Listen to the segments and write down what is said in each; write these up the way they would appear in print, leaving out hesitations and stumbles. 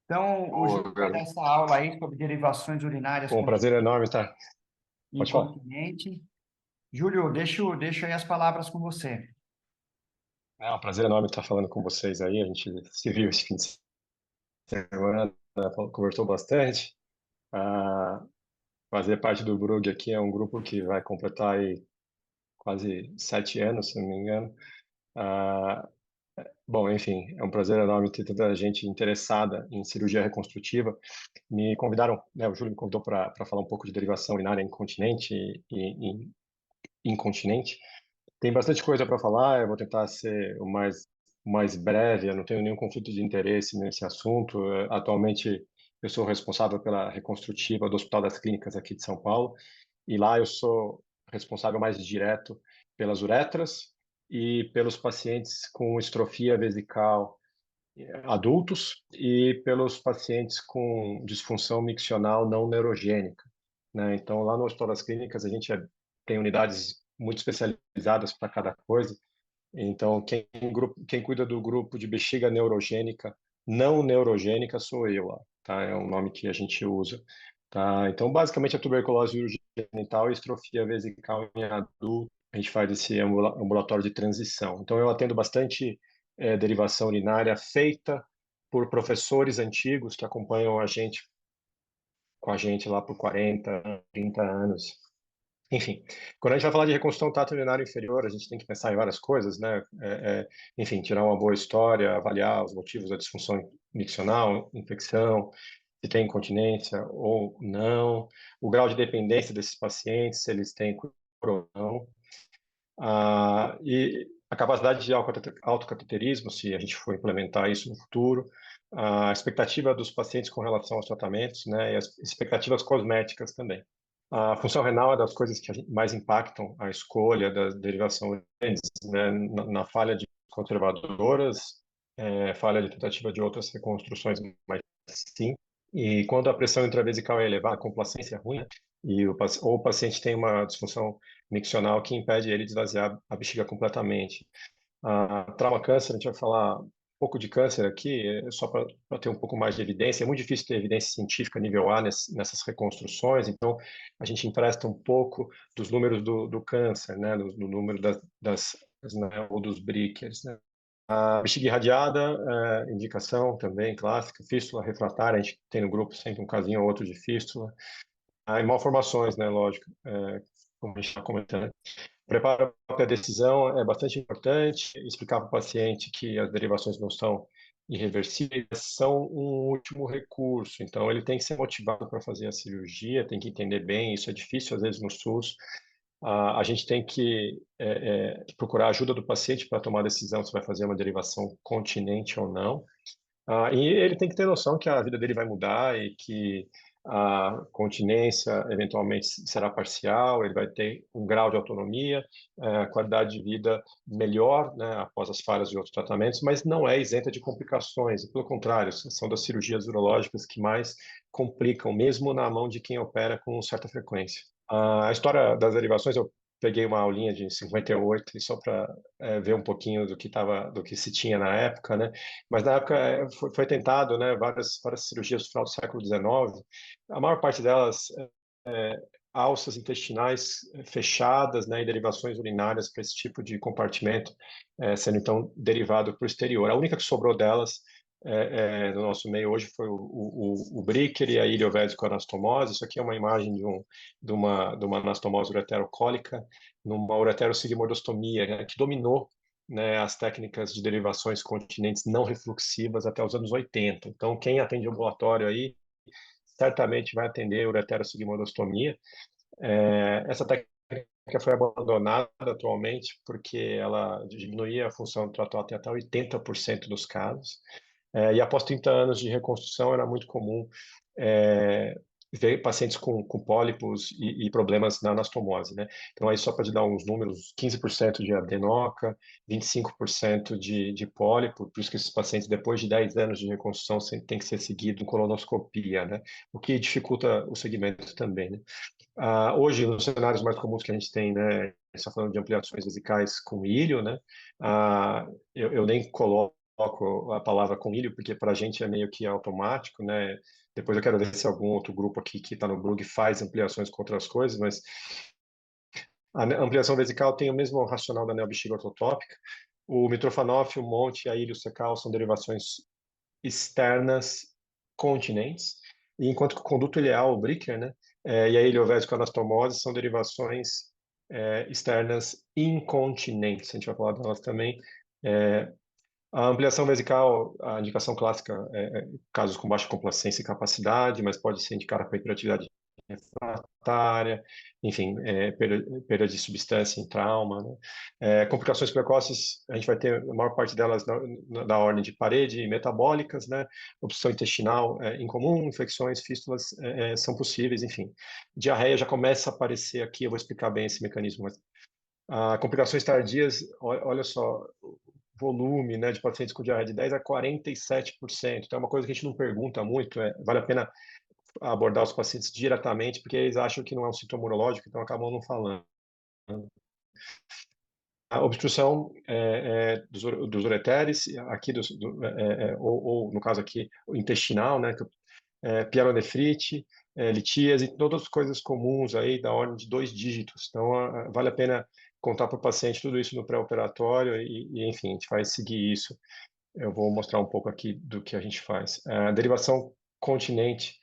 Então, o Boa, Júlio vai dar garoto. essa aula aí sobre derivações urinárias Bom, prazer enorme, tá? Pode falar. incontinente. Júlio, deixo aí as palavras com você. É um prazer enorme estar falando com vocês aí. A gente se viu esse fim de semana, conversou bastante. Ah, fazer parte do Brug aqui é um grupo que vai completar aí quase 7 anos, se não me engano. Ah, bom, enfim, é um prazer enorme ter tanta gente interessada em cirurgia reconstrutiva. Me convidaram, né, o Júlio me convidou para falar um pouco de derivação urinária incontinente e incontinente. Tem bastante coisa para falar, eu vou tentar ser o mais breve, eu não tenho nenhum conflito de interesse nesse assunto. Atualmente, eu sou responsável pela reconstrutiva do Hospital das Clínicas aqui de São Paulo, e lá eu sou responsável mais direto pelas uretras e pelos pacientes com estrofia vesical adultos e pelos pacientes com disfunção miccional não neurogênica, né? Então, lá no Hospital das Clínicas, a gente tem unidades muito especializadas para cada coisa. Então, quem cuida do grupo de bexiga neurogênica, não neurogênica, sou eu lá, tá? É um nome que a gente usa, tá? Então, basicamente, a tuberculose urogenital e estrofia vesical em adulto, a gente faz esse ambulatório de transição. Então, eu atendo bastante derivação urinária feita por professores antigos que acompanham com a gente lá por 40, 30 anos. Enfim, quando a gente vai falar de reconstrução tato-urinária inferior, a gente tem que pensar em várias coisas, né? Enfim, tirar uma boa história, avaliar os motivos da disfunção miccional, infecção, se tem incontinência ou não, o grau de dependência desses pacientes, se eles têm cura ou não, e a capacidade de autocateterismo, se a gente for implementar isso no futuro, a expectativa dos pacientes com relação aos tratamentos, né? E as expectativas cosméticas também. A função renal é das coisas que mais impactam a escolha da derivação, né, na falha de conservadoras, falha de tentativa de outras reconstruções mais simples. E quando a pressão intravesical é elevada, a complacência é ruim, né, ou o paciente tem uma disfunção miccional que impede ele de esvaziar a bexiga completamente. Trauma câncer, a gente vai falar um pouco de câncer aqui, só para ter um pouco mais de evidência. É muito difícil ter evidência científica nível A nessas reconstruções, então a gente empresta um pouco dos números do câncer, né, do número né, ou dos Brickers, né. A bexiga irradiada, indicação também clássica, fístula refratária, a gente tem no grupo sempre um casinho ou outro de fístula. E malformações, né, lógico, como a gente está comentando. Preparo para a decisão é bastante importante, explicar para o paciente que as derivações não são irreversíveis, são um último recurso, então ele tem que ser motivado para fazer a cirurgia, tem que entender bem, isso é difícil às vezes no SUS. A gente tem que procurar a ajuda do paciente para tomar a decisão se vai fazer uma derivação continente ou não. E ele tem que ter noção que a vida dele vai mudar e que a continência eventualmente será parcial, ele vai ter um grau de autonomia, qualidade de vida melhor, né, após as falhas de outros tratamentos, mas não é isenta de complicações, pelo contrário, são das cirurgias urológicas que mais complicam, mesmo na mão de quem opera com certa frequência. A história das derivações, eu peguei uma aulinha de 58 só para ver um pouquinho do que se tinha na época, né? Mas na época foi tentado, né, várias cirurgias no final do século XIX, a maior parte delas alças intestinais fechadas, né, e derivações urinárias para esse tipo de compartimento, sendo então derivado para o exterior. A única que sobrou delas no nosso meio hoje foi o Bricker e a iliovésico anastomose. Isso aqui é uma imagem de uma anastomose ureterocólica numa ureterosigmoidostomia, né, que dominou, né, as técnicas de derivações continentes não refluxivas até os anos 80. Então, quem atende ambulatório aí certamente vai atender ureterosigmoidostomia. Essa técnica foi abandonada atualmente porque ela diminuía a função do trato até 80% dos casos. E após 30 anos de reconstrução, era muito comum ver pacientes com pólipos e problemas na anastomose, né? Então, aí só para te dar uns números, 15% de adenoca, 25% de pólipo, por isso que esses pacientes, depois de 10 anos de reconstrução, tem que ser seguido com colonoscopia, né? O que dificulta o segmento também, né? Hoje, nos cenários mais comuns que a gente tem, né, a gente está falando de ampliações vesicais com ilho, né? Eu nem coloco coloco a palavra com milho, porque para a gente é meio que automático, né? Depois eu quero ver se algum outro grupo aqui que está no blog faz ampliações com outras coisas, mas a ampliação vesical tem o mesmo racional da neobexiga ortotópica. O mitrofanof, o monte e a ilho secal são derivações externas continentes, e enquanto que o conduto ileal, o Bricker, né, e a iliovésico-anastomose são derivações externas incontinentes. A gente vai falar delas também. A ampliação vesical, a indicação clássica é casos com baixa complacência e capacidade, mas pode ser indicada para hiperatividade refratária, enfim, perda de substância em trauma, né? Complicações precoces, a gente vai ter a maior parte delas da ordem de parede e metabólicas, né? Obstrução intestinal incomum, infecções, fístulas são possíveis, enfim. Diarreia já começa a aparecer aqui, eu vou explicar bem esse mecanismo, mas complicações tardias, olha só, volume, né, de pacientes com diarreia de 10 a 47%. Então, é uma coisa que a gente não pergunta muito, vale a pena abordar os pacientes diretamente, porque eles acham que não é um sintoma urológico, então acabam não falando. A obstrução dos ureteres, aqui ou, no caso aqui, o intestinal, né, pielonefrite, litíase, todas as coisas comuns aí da ordem de 2 dígitos. Então, vale a pena contar para o paciente tudo isso no pré-operatório e, enfim, a gente vai seguir isso. Eu vou mostrar um pouco aqui do que a gente faz. A derivação continente,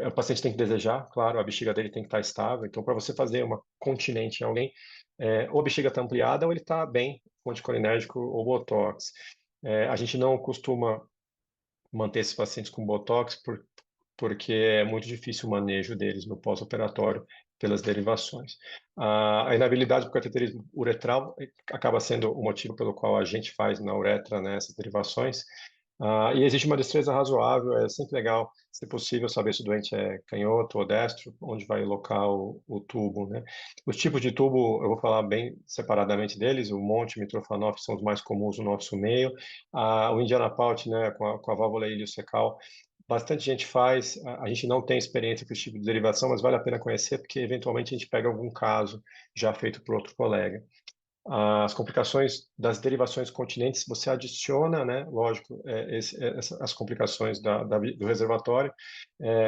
o paciente tem que desejar, claro, a bexiga dele tem que estar estável. Então, para você fazer uma continente em alguém, ou a bexiga está ampliada ou ele está bem, com anticolinérgico ou botox. A gente não costuma manter esses pacientes com botox porque é muito difícil o manejo deles no pós-operatório pelas derivações. A inabilidade do cateterismo uretral acaba sendo o motivo pelo qual a gente faz na uretra, né, essas derivações. E existe uma destreza razoável, é sempre legal, se possível, saber se o doente é canhoto ou destro, onde vai alocar o tubo, né? Os tipos de tubo, eu vou falar bem separadamente deles, o Monte e o Mitrofanoff são os mais comuns no nosso meio, o Indiana Pout, né, com a válvula iliocecal, bastante gente faz, a gente não tem experiência com esse tipo de derivação, mas vale a pena conhecer, porque eventualmente a gente pega algum caso já feito por outro colega. As complicações das derivações continentes, você adiciona, né, lógico, as complicações do reservatório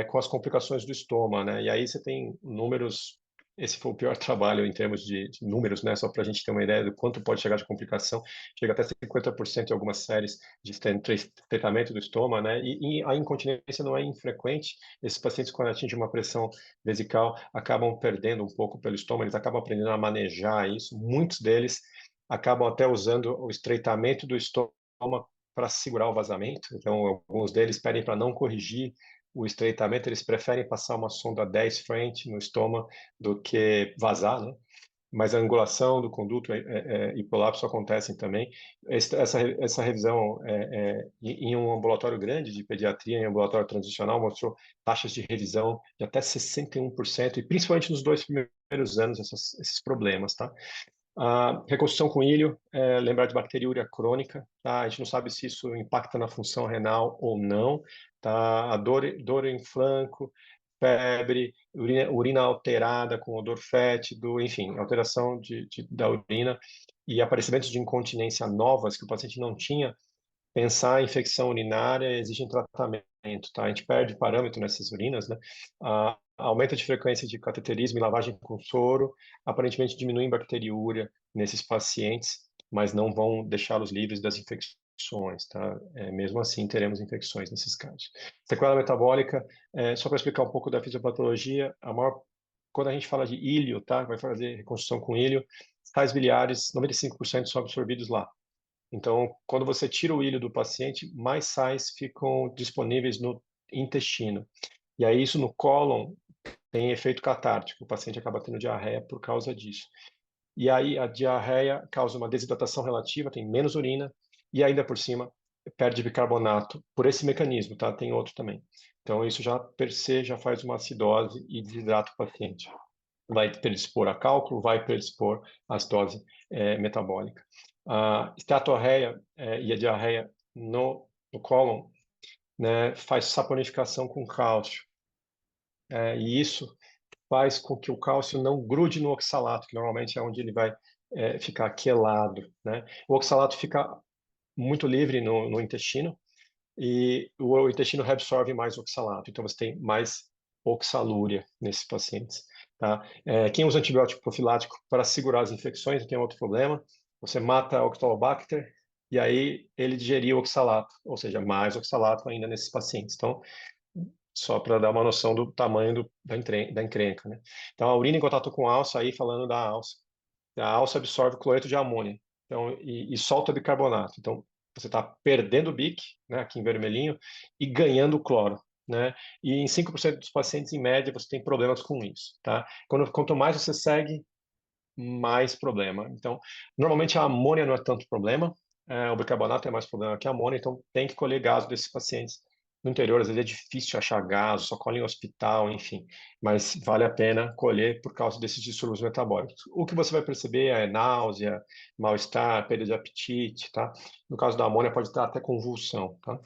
com as complicações do estômago, né, e aí você tem números, esse foi o pior trabalho em termos de números, né, só para a gente ter uma ideia do quanto pode chegar de complicação, chega até 50% em algumas séries de estreitamento do estômago, né, e a incontinência não é infrequente, esses pacientes quando atingem uma pressão vesical acabam perdendo um pouco pelo estômago, eles acabam aprendendo a manejar isso. Muitos deles acabam até usando o estreitamento do estômago para segurar o vazamento. Então, alguns deles pedem para não corrigir o estreitamento, eles preferem passar uma sonda 10 French no estômago do que vazar, né? Mas a angulação do conduto e prolapso acontecem também. Essa revisão em um ambulatório grande de pediatria, em um ambulatório transicional, mostrou taxas de revisão de até 61%, e principalmente nos 2 primeiros anos, esses problemas, tá? A reconstrução com ilho, lembrar de bacteriúria crônica, tá? A gente não sabe se isso impacta na função renal ou não, tá? A dor em flanco, febre, urina alterada com odor fétido, enfim, alteração da urina e aparecimentos de incontinência novas que o paciente não tinha, pensar em infecção urinária, exige um tratamento, tá? A gente perde parâmetro nessas urinas, né? Aumento de frequência de cateterismo e lavagem com soro, aparentemente diminui em bacteriúria nesses pacientes, mas não vão deixá-los livres das infecções, tá? Mesmo assim, teremos infecções nesses casos. Sequela metabólica, só para explicar um pouco da fisiopatologia, quando a gente fala de ilho, tá? Vai fazer reconstrução com ilho, sais biliares, 95% são absorvidos lá. Então, quando você tira o ilho do paciente, mais sais ficam disponíveis no intestino. E aí, isso no cólon tem efeito catártico. O paciente acaba tendo diarreia por causa disso. E aí, a diarreia causa uma desidratação relativa, tem menos urina, e ainda por cima, perde bicarbonato por esse mecanismo, tá? Tem outro também. Então, isso já, per se, já faz uma acidose e desidrata o paciente. Vai predispor a cálculo, vai predispor a acidose metabólica. A esteatorreia e a diarreia no cólon, né, faz saponificação com cálcio. E isso faz com que o cálcio não grude no oxalato, que normalmente é onde ele vai ficar quelado, né? O oxalato fica muito livre no intestino, e o intestino reabsorve mais oxalato, então você tem mais oxalúria nesses pacientes, tá? Quem usa antibiótico profilático para segurar as infecções tem outro problema, você mata a Oxalobacter e aí ele digeriu o oxalato, ou seja, mais oxalato ainda nesses pacientes. Então, só para dar uma noção do tamanho da encrenca, né? Então, a urina em contato com a alça, aí falando da alça, a alça absorve cloreto de amônia, então, e solta bicarbonato. Então, você está perdendo o BIC, né, aqui em vermelhinho, e ganhando cloro, né? E em 5% dos pacientes, em média, você tem problemas com isso, tá? Quanto mais você segue, mais problema. Então, normalmente a amônia não é tanto problema, o bicarbonato é mais problema que a amônia, então tem que colher gaso desses pacientes. No interior, às vezes é difícil achar gaso, só colhe em hospital, enfim, mas vale a pena colher por causa desses distúrbios metabólicos. O que você vai perceber é náusea, mal-estar, perda de apetite, tá? No caso da amônia, pode dar até convulsão, tá?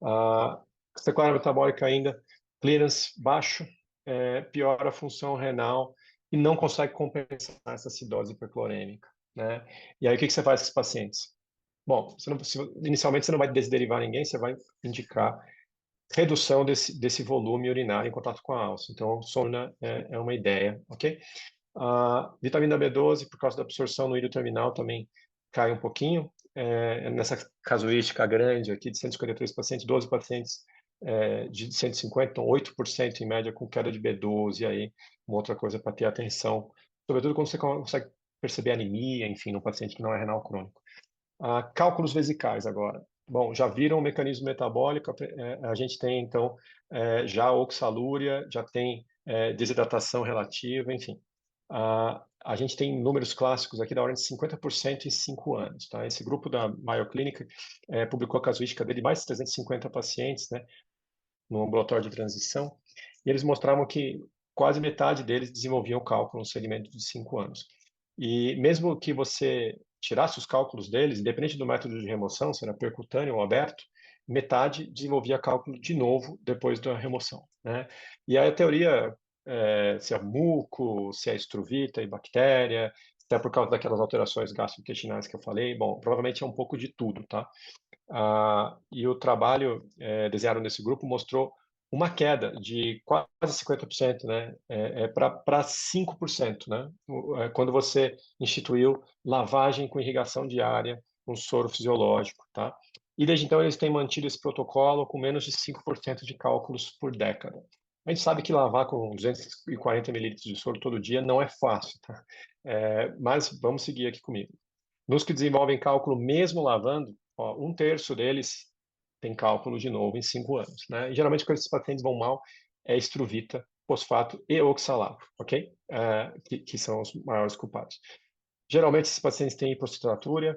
A sequela metabólica ainda, clearance baixo, piora a função renal e não consegue compensar essa acidose hiperclorêmica, né? E aí o que que você faz com esses pacientes? Bom, inicialmente você não vai desderivar ninguém, você vai indicar redução desse volume urinário em contato com a alça. Então, somna é uma ideia, ok? A vitamina B12, por causa da absorção no íleo terminal, também cai um pouquinho. Nessa casuística grande aqui de 153 pacientes, 12 pacientes de 150, então 8% em média com queda de B12, aí uma outra coisa para ter atenção, sobretudo quando você consegue perceber anemia, enfim, no paciente que não é renal crônico. Cálculos vesicais agora. Bom, já viram o mecanismo metabólico, a gente tem então já oxalúria, já tem desidratação relativa, enfim. A gente tem números clássicos aqui da ordem de 50% em 5 anos, tá? Esse grupo da Mayo Clinic publicou a casuística dele, mais de 350 pacientes, né, no ambulatório de transição, e eles mostravam que quase metade deles desenvolviam cálculo no segmento de 5 anos. E mesmo que você tirasse os cálculos deles, independente do método de remoção, se era percutâneo ou aberto, metade desenvolvia cálculo de novo depois da remoção, né? E aí a teoria, se é muco, se é estruvita e bactéria, se é por causa daquelas alterações gastrointestinais que eu falei, bom, provavelmente é um pouco de tudo, tá? E o trabalho desenhado nesse grupo mostrou uma queda de quase 50%, né, para 5%, né, quando você instituiu lavagem com irrigação diária, com soro fisiológico, tá? E desde então eles têm mantido esse protocolo com menos de 5% de cálculos por década. A gente sabe que lavar com 240 mililitros de soro todo dia não é fácil, tá? Mas vamos seguir aqui comigo. Nos que desenvolvem cálculo mesmo lavando, ó, um terço deles tem cálculo de novo em 5 anos, né? E geralmente quando esses pacientes vão mal, é estruvita, fosfato e oxalato, ok? Que são os maiores culpados. Geralmente esses pacientes têm hipocetatúria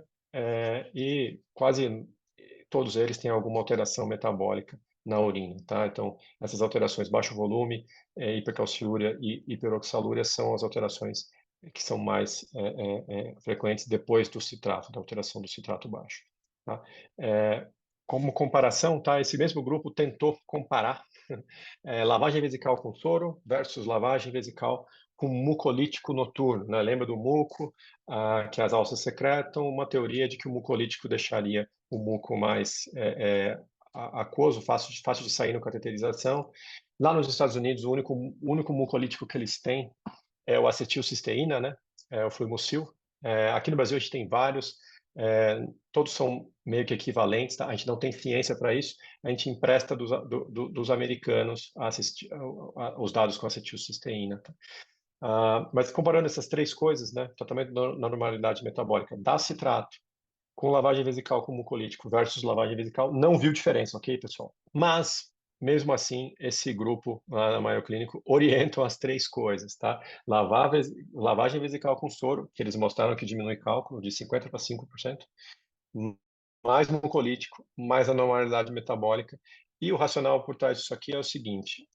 e quase todos eles têm alguma alteração metabólica na urina, tá? Então, essas alterações, baixo volume, hipercalciúria e hiperoxalúria são as alterações que são mais frequentes depois do citrato, da alteração do citrato baixo, tá? Como comparação, tá? Esse mesmo grupo tentou comparar lavagem vesical com soro versus lavagem vesical com mucolítico noturno, né? Lembra do muco, que as alças secretam? Uma teoria de que o mucolítico deixaria o muco mais aquoso, fácil de sair na cateterização. Lá nos Estados Unidos, o único mucolítico que eles têm é o acetilcisteína, né? É o Fluimucil. Aqui no Brasil a gente tem vários, todos são meio que equivalentes, tá? A gente não tem ciência para isso, a gente empresta dos americanos os dados com acetilcisteína, tá? Mas comparando essas três coisas, né? Tratamento na normalidade metabólica da citrato com lavagem vesical com mucolítico versus lavagem vesical, não viu diferença, ok, pessoal? Mas, mesmo assim, esse grupo lá na Mayo Clínico orientam as três coisas, tá? Lavagem vesical com soro, que eles mostraram que diminui cálculo de 50% para 5%, mais mucolítico, mais anormalidade metabólica. E o racional por trás disso aqui é o seguinte: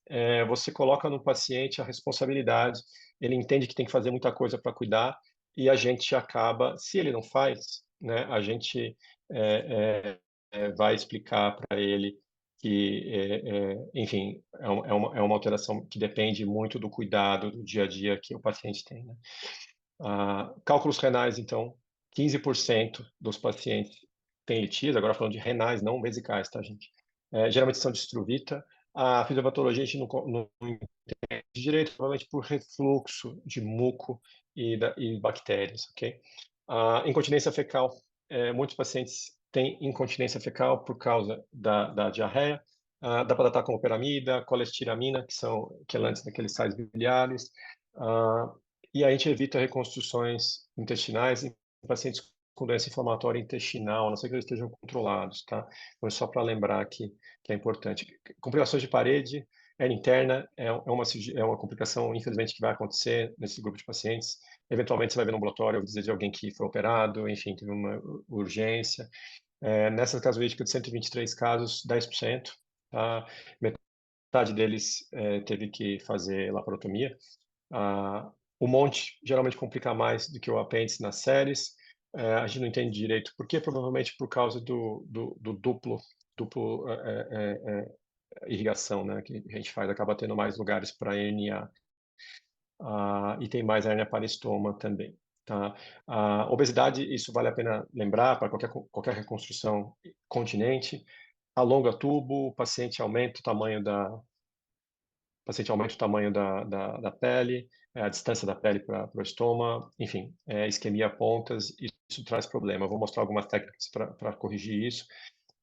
você coloca no paciente a responsabilidade, ele entende que tem que fazer muita coisa para cuidar, e a gente acaba, se ele não faz, né, a gente vai explicar para ele que, enfim, é uma alteração que depende muito do cuidado do dia a dia que o paciente tem, né? Cálculos renais, então, 15% dos pacientes tem litíase, agora falando de renais, não vesicais, tá, gente? Geralmente são de estruvita. A fisiopatologia a gente não entende direito, provavelmente por refluxo de muco e bactérias, ok? Incontinência fecal. Muitos pacientes têm incontinência fecal por causa da diarreia. Dá para tratar com peramida, colestiramina, que são quelantes daqueles sais biliares. E a gente evita reconstruções intestinais em pacientes com doença inflamatória intestinal, a não ser que eles estejam controlados, tá? Então, só para lembrar aqui que é importante. Complicações de parede, hernia interna, é uma complicação, infelizmente, que vai acontecer nesse grupo de pacientes. Eventualmente, você vai ver no ambulatório, dizer de alguém que foi operado, enfim, teve uma urgência. Nessa casuística de 123 casos, 10%, tá? Metade deles teve que fazer laparotomia. O monte geralmente complica mais do que o apêndice nas séries. A gente não entende direito por quê, provavelmente por causa do duplo irrigação, né, que a gente faz, acaba tendo mais lugares para herniar. E tem mais hernia para estômago também. Tá? Obesidade, isso vale a pena lembrar para qualquer reconstrução continente. Alonga tubo, o paciente aumenta o tamanho da pele, a distância da pele para o estômago, enfim, isquemia pontas, isso traz problema. Eu vou mostrar algumas técnicas para corrigir isso.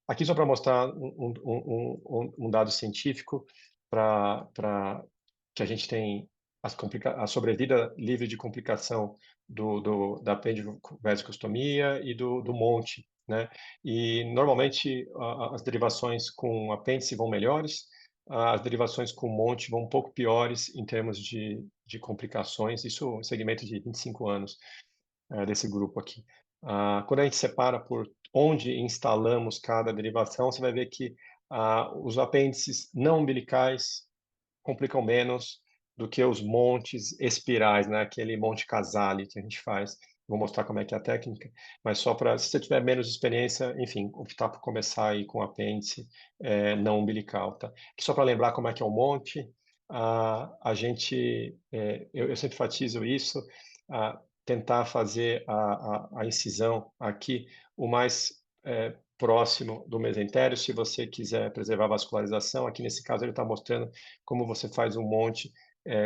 Aqui só para mostrar um dado científico para que a gente tem a sobrevida livre de complicação da apendivesicostomia e do monte, né? E normalmente as derivações com apêndice vão melhores, as derivações com monte vão um pouco piores em termos de complicações, isso no segmento de 25 anos desse grupo aqui. Quando a gente separa por onde instalamos cada derivação, você vai ver que os apêndices não umbilicais complicam menos do que os montes espirais, né? Aquele monte Casale que a gente faz. Vou mostrar como é que é a técnica, mas só para, se você tiver menos experiência, enfim, optar por começar aí com apêndice não umbilical, tá? Só para lembrar como é que é o monte, a gente, eu sempre enfatizo isso, tentar fazer a incisão aqui o mais próximo do mesentério, se você quiser preservar a vascularização. Aqui nesse caso ele está mostrando como você faz um monte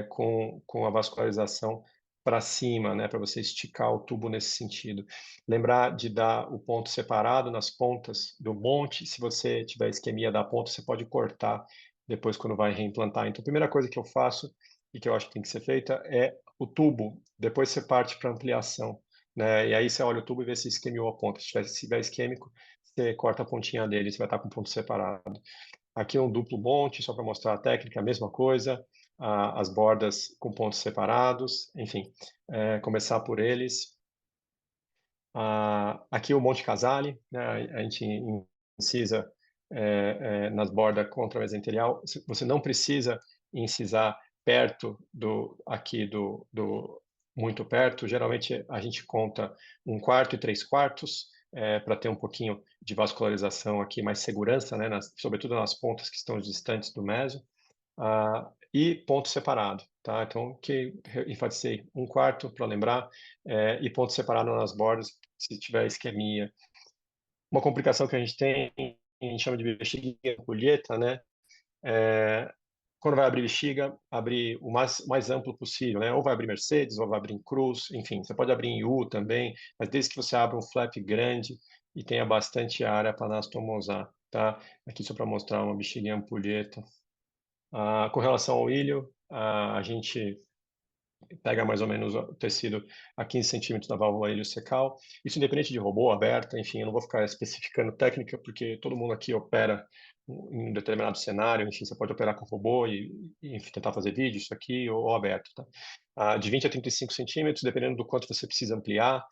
com a vascularização para cima, né, para você esticar o tubo nesse sentido. Lembrar de dar o ponto separado nas pontas do monte. Se você tiver isquemia da ponta, você pode cortar depois quando vai reimplantar. Então, a primeira coisa que eu faço e que eu acho que tem que ser feita é o tubo. Depois você parte para ampliação, né? E aí você olha o tubo e vê se isquemiou a ponta. Se tiver isquêmico, você corta a pontinha dele, você vai estar com ponto separado. Aqui é um duplo monte, só para mostrar a técnica, a mesma coisa, as bordas com pontos separados, enfim, começar por eles. Aqui o Monte Casale, né, a gente incisa nas bordas contra mesenterial. Você não precisa incisar perto muito perto. Geralmente a gente conta 1/4 e 3/4 para ter um pouquinho de vascularização aqui, mais segurança, né, sobretudo nas pontas que estão distantes do meso. E ponto separado, tá? Então, que enfatizei 1/4 para lembrar, e ponto separado nas bordas se tiver isquemia. Uma complicação que a gente tem, a gente chama de bexiguinha ampulheta, né? Quando vai abrir bexiga, abrir o mais amplo possível, né? Ou vai abrir Mercedes, ou vai abrir em cruz, enfim, você pode abrir em U também, mas desde que você abra um flap grande e tenha bastante área para anastomosar, tá? Aqui só para mostrar uma bexiguinha ampulheta. Com relação ao ilho, a gente pega mais ou menos o tecido a 15 centímetros da válvula iliocecal. Isso independente de robô, aberta, enfim, eu não vou ficar especificando técnica, porque todo mundo aqui opera em um determinado cenário, enfim, você pode operar com robô e tentar fazer vídeo, isso aqui, ou aberto, tá? De 20 a 35 centímetros, dependendo do quanto você precisa ampliar,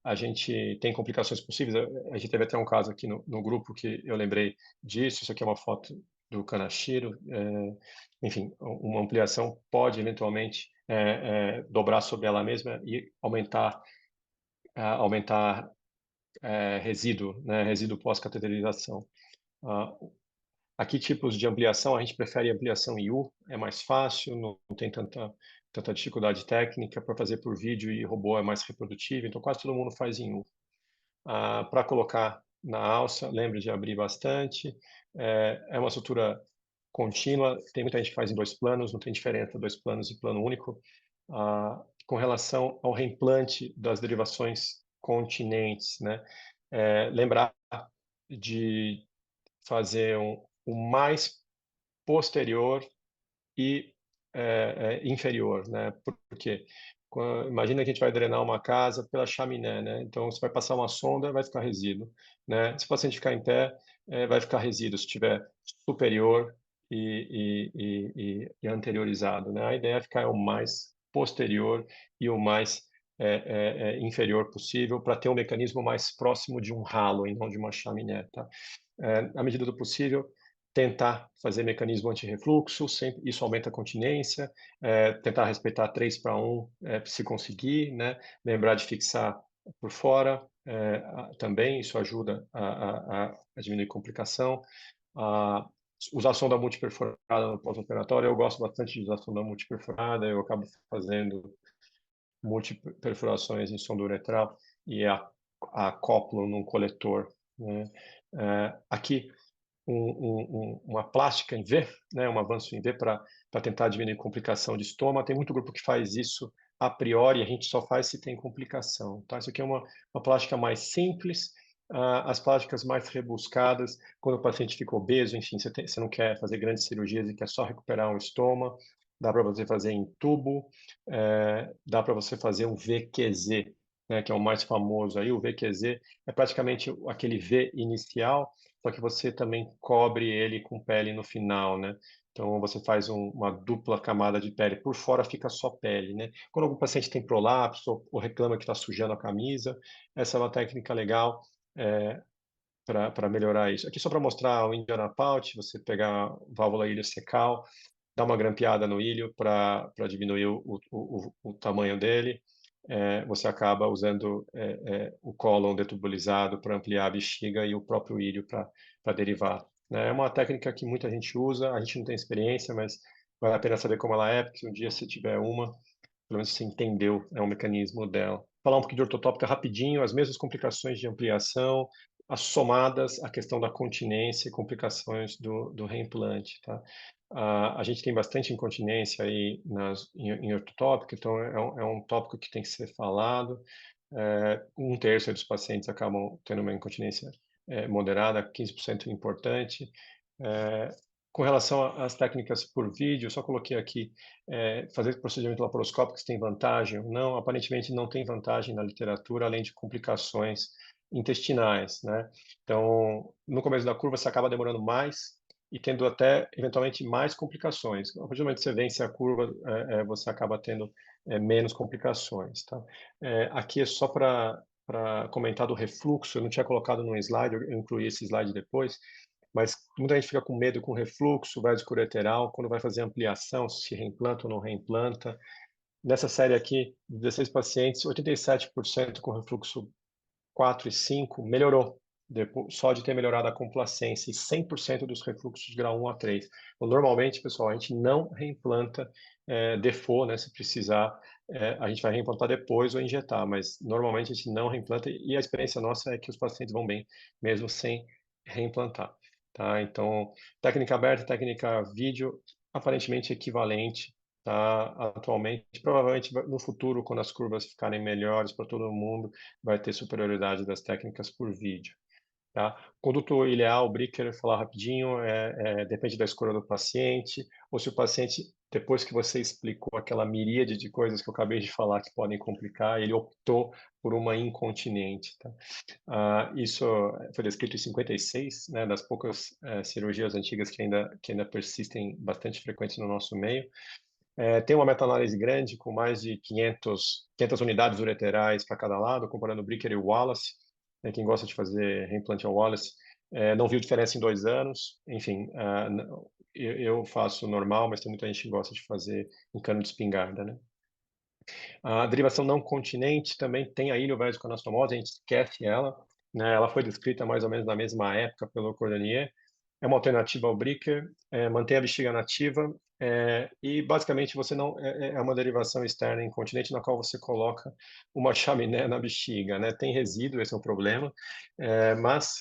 a gente tem complicações possíveis. A gente teve até um caso aqui no grupo que eu lembrei disso, isso aqui é uma foto do Kanashiro, enfim, uma ampliação pode eventualmente dobrar sobre ela mesma e aumentar resíduo, né, resíduo pós-cateterização. Aqui, tipos de ampliação, a gente prefere ampliação em U, é mais fácil, não tem tanta dificuldade técnica. Para fazer por vídeo e robô é mais reprodutivo, então quase todo mundo faz em U. Para colocar na alça, lembre de abrir bastante. É uma sutura contínua, tem muita gente que faz em 2 planos, não tem diferença 2 planos e plano único. Com relação ao reimplante das derivações continentes, né? Lembrar de fazer o mais posterior e inferior, né? Porque imagina que a gente vai drenar uma casa pela chaminé, né? Então você vai passar uma sonda, vai ficar resíduo, né? Se o paciente ficar em pé, vai ficar resíduo se estiver superior e anteriorizado, né? A ideia é ficar o mais posterior e o mais inferior possível para ter um mecanismo mais próximo de um ralo e não de uma chaminé, tá? À medida do possível, tentar fazer mecanismo anti-refluxo, isso aumenta a continência, tentar respeitar 3:1, se conseguir, né? Lembrar de fixar por fora, também, isso ajuda a diminuir complicação. Usar sonda multiperforada no pós-operatório, eu gosto bastante de usar sonda multiperforada, eu acabo fazendo multiperfurações em sonda uretral e acoplo num coletor, né? Aqui, uma plástica em V, né, um avanço em V para tentar diminuir complicação de estômago. Tem muito grupo que faz isso a priori, a gente só faz se tem complicação. Tá? Isso aqui é uma plástica mais simples. As plásticas mais rebuscadas, quando o paciente fica obeso, enfim, você não quer fazer grandes cirurgias e quer só recuperar um estômago, dá para você fazer em tubo, dá para você fazer um VQZ, né, que é o mais famoso aí. O VQZ é praticamente aquele V inicial, só que você também cobre ele com pele no final, né? Então você faz uma dupla camada de pele. Por fora fica só pele, né? Quando algum paciente tem prolapso ou reclama que está sujando a camisa, essa é uma técnica legal para melhorar isso. Aqui só para mostrar o Indiana Pout, você pegar a válvula iliocecal, dar uma grampeada no ilho para diminuir o tamanho dele. Você acaba usando o cólon detubolizado para ampliar a bexiga e o próprio ilho para derivar, né? É uma técnica que muita gente usa, a gente não tem experiência, mas vale a pena saber como ela é, porque um dia se tiver uma, pelo menos você entendeu, o mecanismo dela. Falar um pouquinho de ortotópica rapidinho, as mesmas complicações de ampliação, as somadas à questão da continência e complicações do reimplante, tá? A gente tem bastante incontinência aí em ortotópica, então é um tópico que tem que ser falado. 1/3 dos pacientes acabam tendo uma incontinência moderada, 15% importante. Com relação às técnicas por vídeo, eu só coloquei aqui fazer procedimento laparoscópico tem vantagem? Não, aparentemente não tem vantagem na literatura, além de complicações intestinais, né? Então, no começo da curva, você acaba demorando mais e tendo até, eventualmente, mais complicações. A partir do momento que você vence a curva, você acaba tendo menos complicações, tá? Aqui é só para comentar do refluxo, eu não tinha colocado no slide, eu incluí esse slide depois, mas muita gente fica com medo com refluxo, vesicoureteral, quando vai fazer ampliação, se reimplanta ou não reimplanta. Nessa série aqui, 16 pacientes, 87% com refluxo 4 e 5 melhorou, só de ter melhorado a complacência, e 100% dos refluxos grau 1 a 3. Então, normalmente, pessoal, a gente não reimplanta default, né? Se precisar, a gente vai reimplantar depois ou injetar, mas normalmente a gente não reimplanta e a experiência nossa é que os pacientes vão bem, mesmo sem reimplantar. Tá? Então, técnica aberta, técnica vídeo, aparentemente equivalente, tá? Atualmente, provavelmente no futuro, quando as curvas ficarem melhores para todo mundo, vai ter superioridade das técnicas por vídeo. Tá? Conduto ileal, Bricker, falar rapidinho, depende da escolha do paciente, ou se o paciente, depois que você explicou aquela miríade de coisas que eu acabei de falar que podem complicar, ele optou por uma incontinente. Tá? Isso foi descrito em 56, né, das poucas cirurgias antigas que ainda persistem bastante frequentes no nosso meio. Tem uma meta-análise grande, com mais de 500 unidades ureterais para cada lado, comparando o Bricker e o Wallace. Quem gosta de fazer reimplante ao Wallace não viu diferença em 2 anos. Enfim, eu faço normal, mas tem muita gente que gosta de fazer em cano de espingarda, né? A derivação não continente também tem a iliovasoanastomose, a gente esquece ela, né? Ela foi descrita mais ou menos na mesma época pelo Cordonnier. É uma alternativa ao Bricker, mantém a bexiga nativa, E basicamente você não é uma derivação externa incontinente na qual você coloca uma chaminé na bexiga, né? Tem resíduo, esse é um problema, mas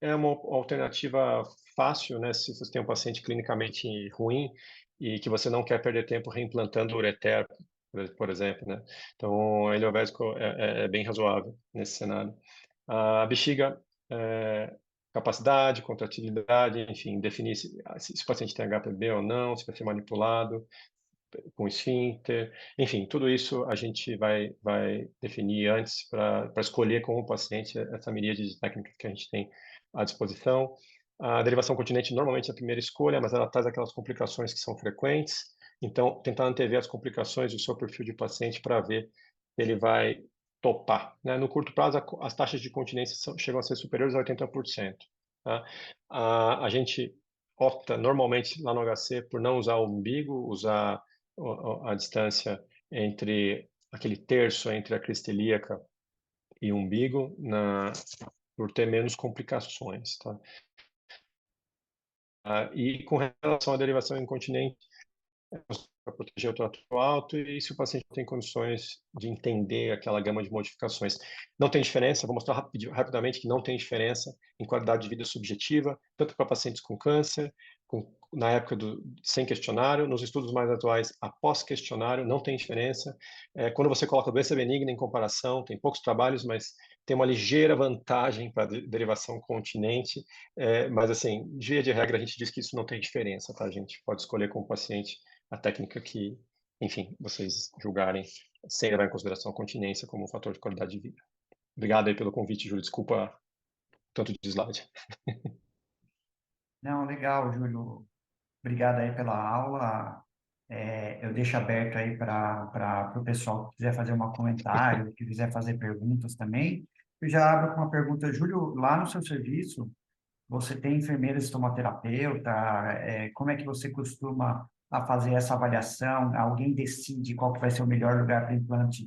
é uma alternativa fácil, né? Se você tem um paciente clinicamente ruim e que você não quer perder tempo reimplantando o ureter, por exemplo, né? Então, a ileovésico é bem razoável nesse cenário. A bexiga, é, capacidade, contratilidade, enfim, definir se o paciente tem HPB ou não, se vai ser manipulado com esfíncter, enfim, tudo isso a gente vai definir antes para escolher com o paciente essa miríade de técnicas que a gente tem à disposição. A derivação continente normalmente é a primeira escolha, mas ela traz aquelas complicações que são frequentes, então tentar antever as complicações do seu perfil de paciente para ver se ele vai topar, né? No curto prazo, as taxas de continência chegam a ser superiores a 80%, tá? A gente opta normalmente lá no HC por não usar o umbigo, usar a distância entre aquele terço entre a crista ilíaca e o umbigo por ter menos complicações, tá? E com relação à derivação incontinente, para proteger o trato alto e se o paciente tem condições de entender aquela gama de modificações. Não tem diferença, vou mostrar rapidamente que não tem diferença em qualidade de vida subjetiva, tanto para pacientes com câncer, na época sem questionário, nos estudos mais atuais, após questionário, não tem diferença. Quando você coloca doença benigna em comparação, tem poucos trabalhos, mas tem uma ligeira vantagem para derivação continente, mas assim, via de regra, a gente diz que isso não tem diferença, tá? A gente pode escolher com o paciente a técnica que, enfim, vocês julgarem sem levar em consideração a continência como um fator de qualidade de vida. Obrigado aí pelo convite, Júlio. Desculpa tanto de slide. Não, legal, Júlio. Obrigado aí pela aula. Eu deixo aberto aí para o pessoal que quiser fazer um comentário, que quiser fazer perguntas também. Eu já abro com uma pergunta, Júlio, lá no seu serviço, você tem enfermeira estomaterapeuta? Como é que você costuma a fazer essa avaliação? Alguém decide qual que vai ser o melhor lugar para o implante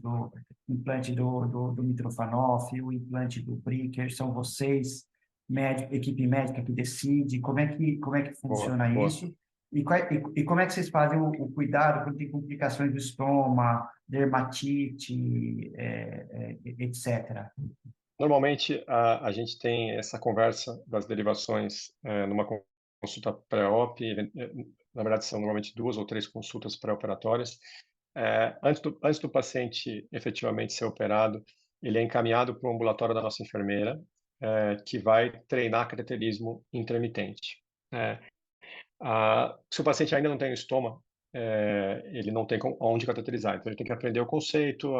do Mitrofanoff, o implante do Bricker? São vocês, equipe médica, que decide? Como é que Boa, funciona boa. isso? E como é que vocês fazem o cuidado quando tem complicações do estômago, dermatite, etc.? Normalmente, a gente tem essa conversa das derivações numa consulta pré-op, na verdade são normalmente 2 ou 3 consultas pré-operatórias. Antes do paciente efetivamente ser operado, ele é encaminhado para o ambulatório da nossa enfermeira, que vai treinar cateterismo intermitente. Se o paciente ainda não tem o estoma, ele não tem onde cateterizar, então ele tem que aprender o conceito,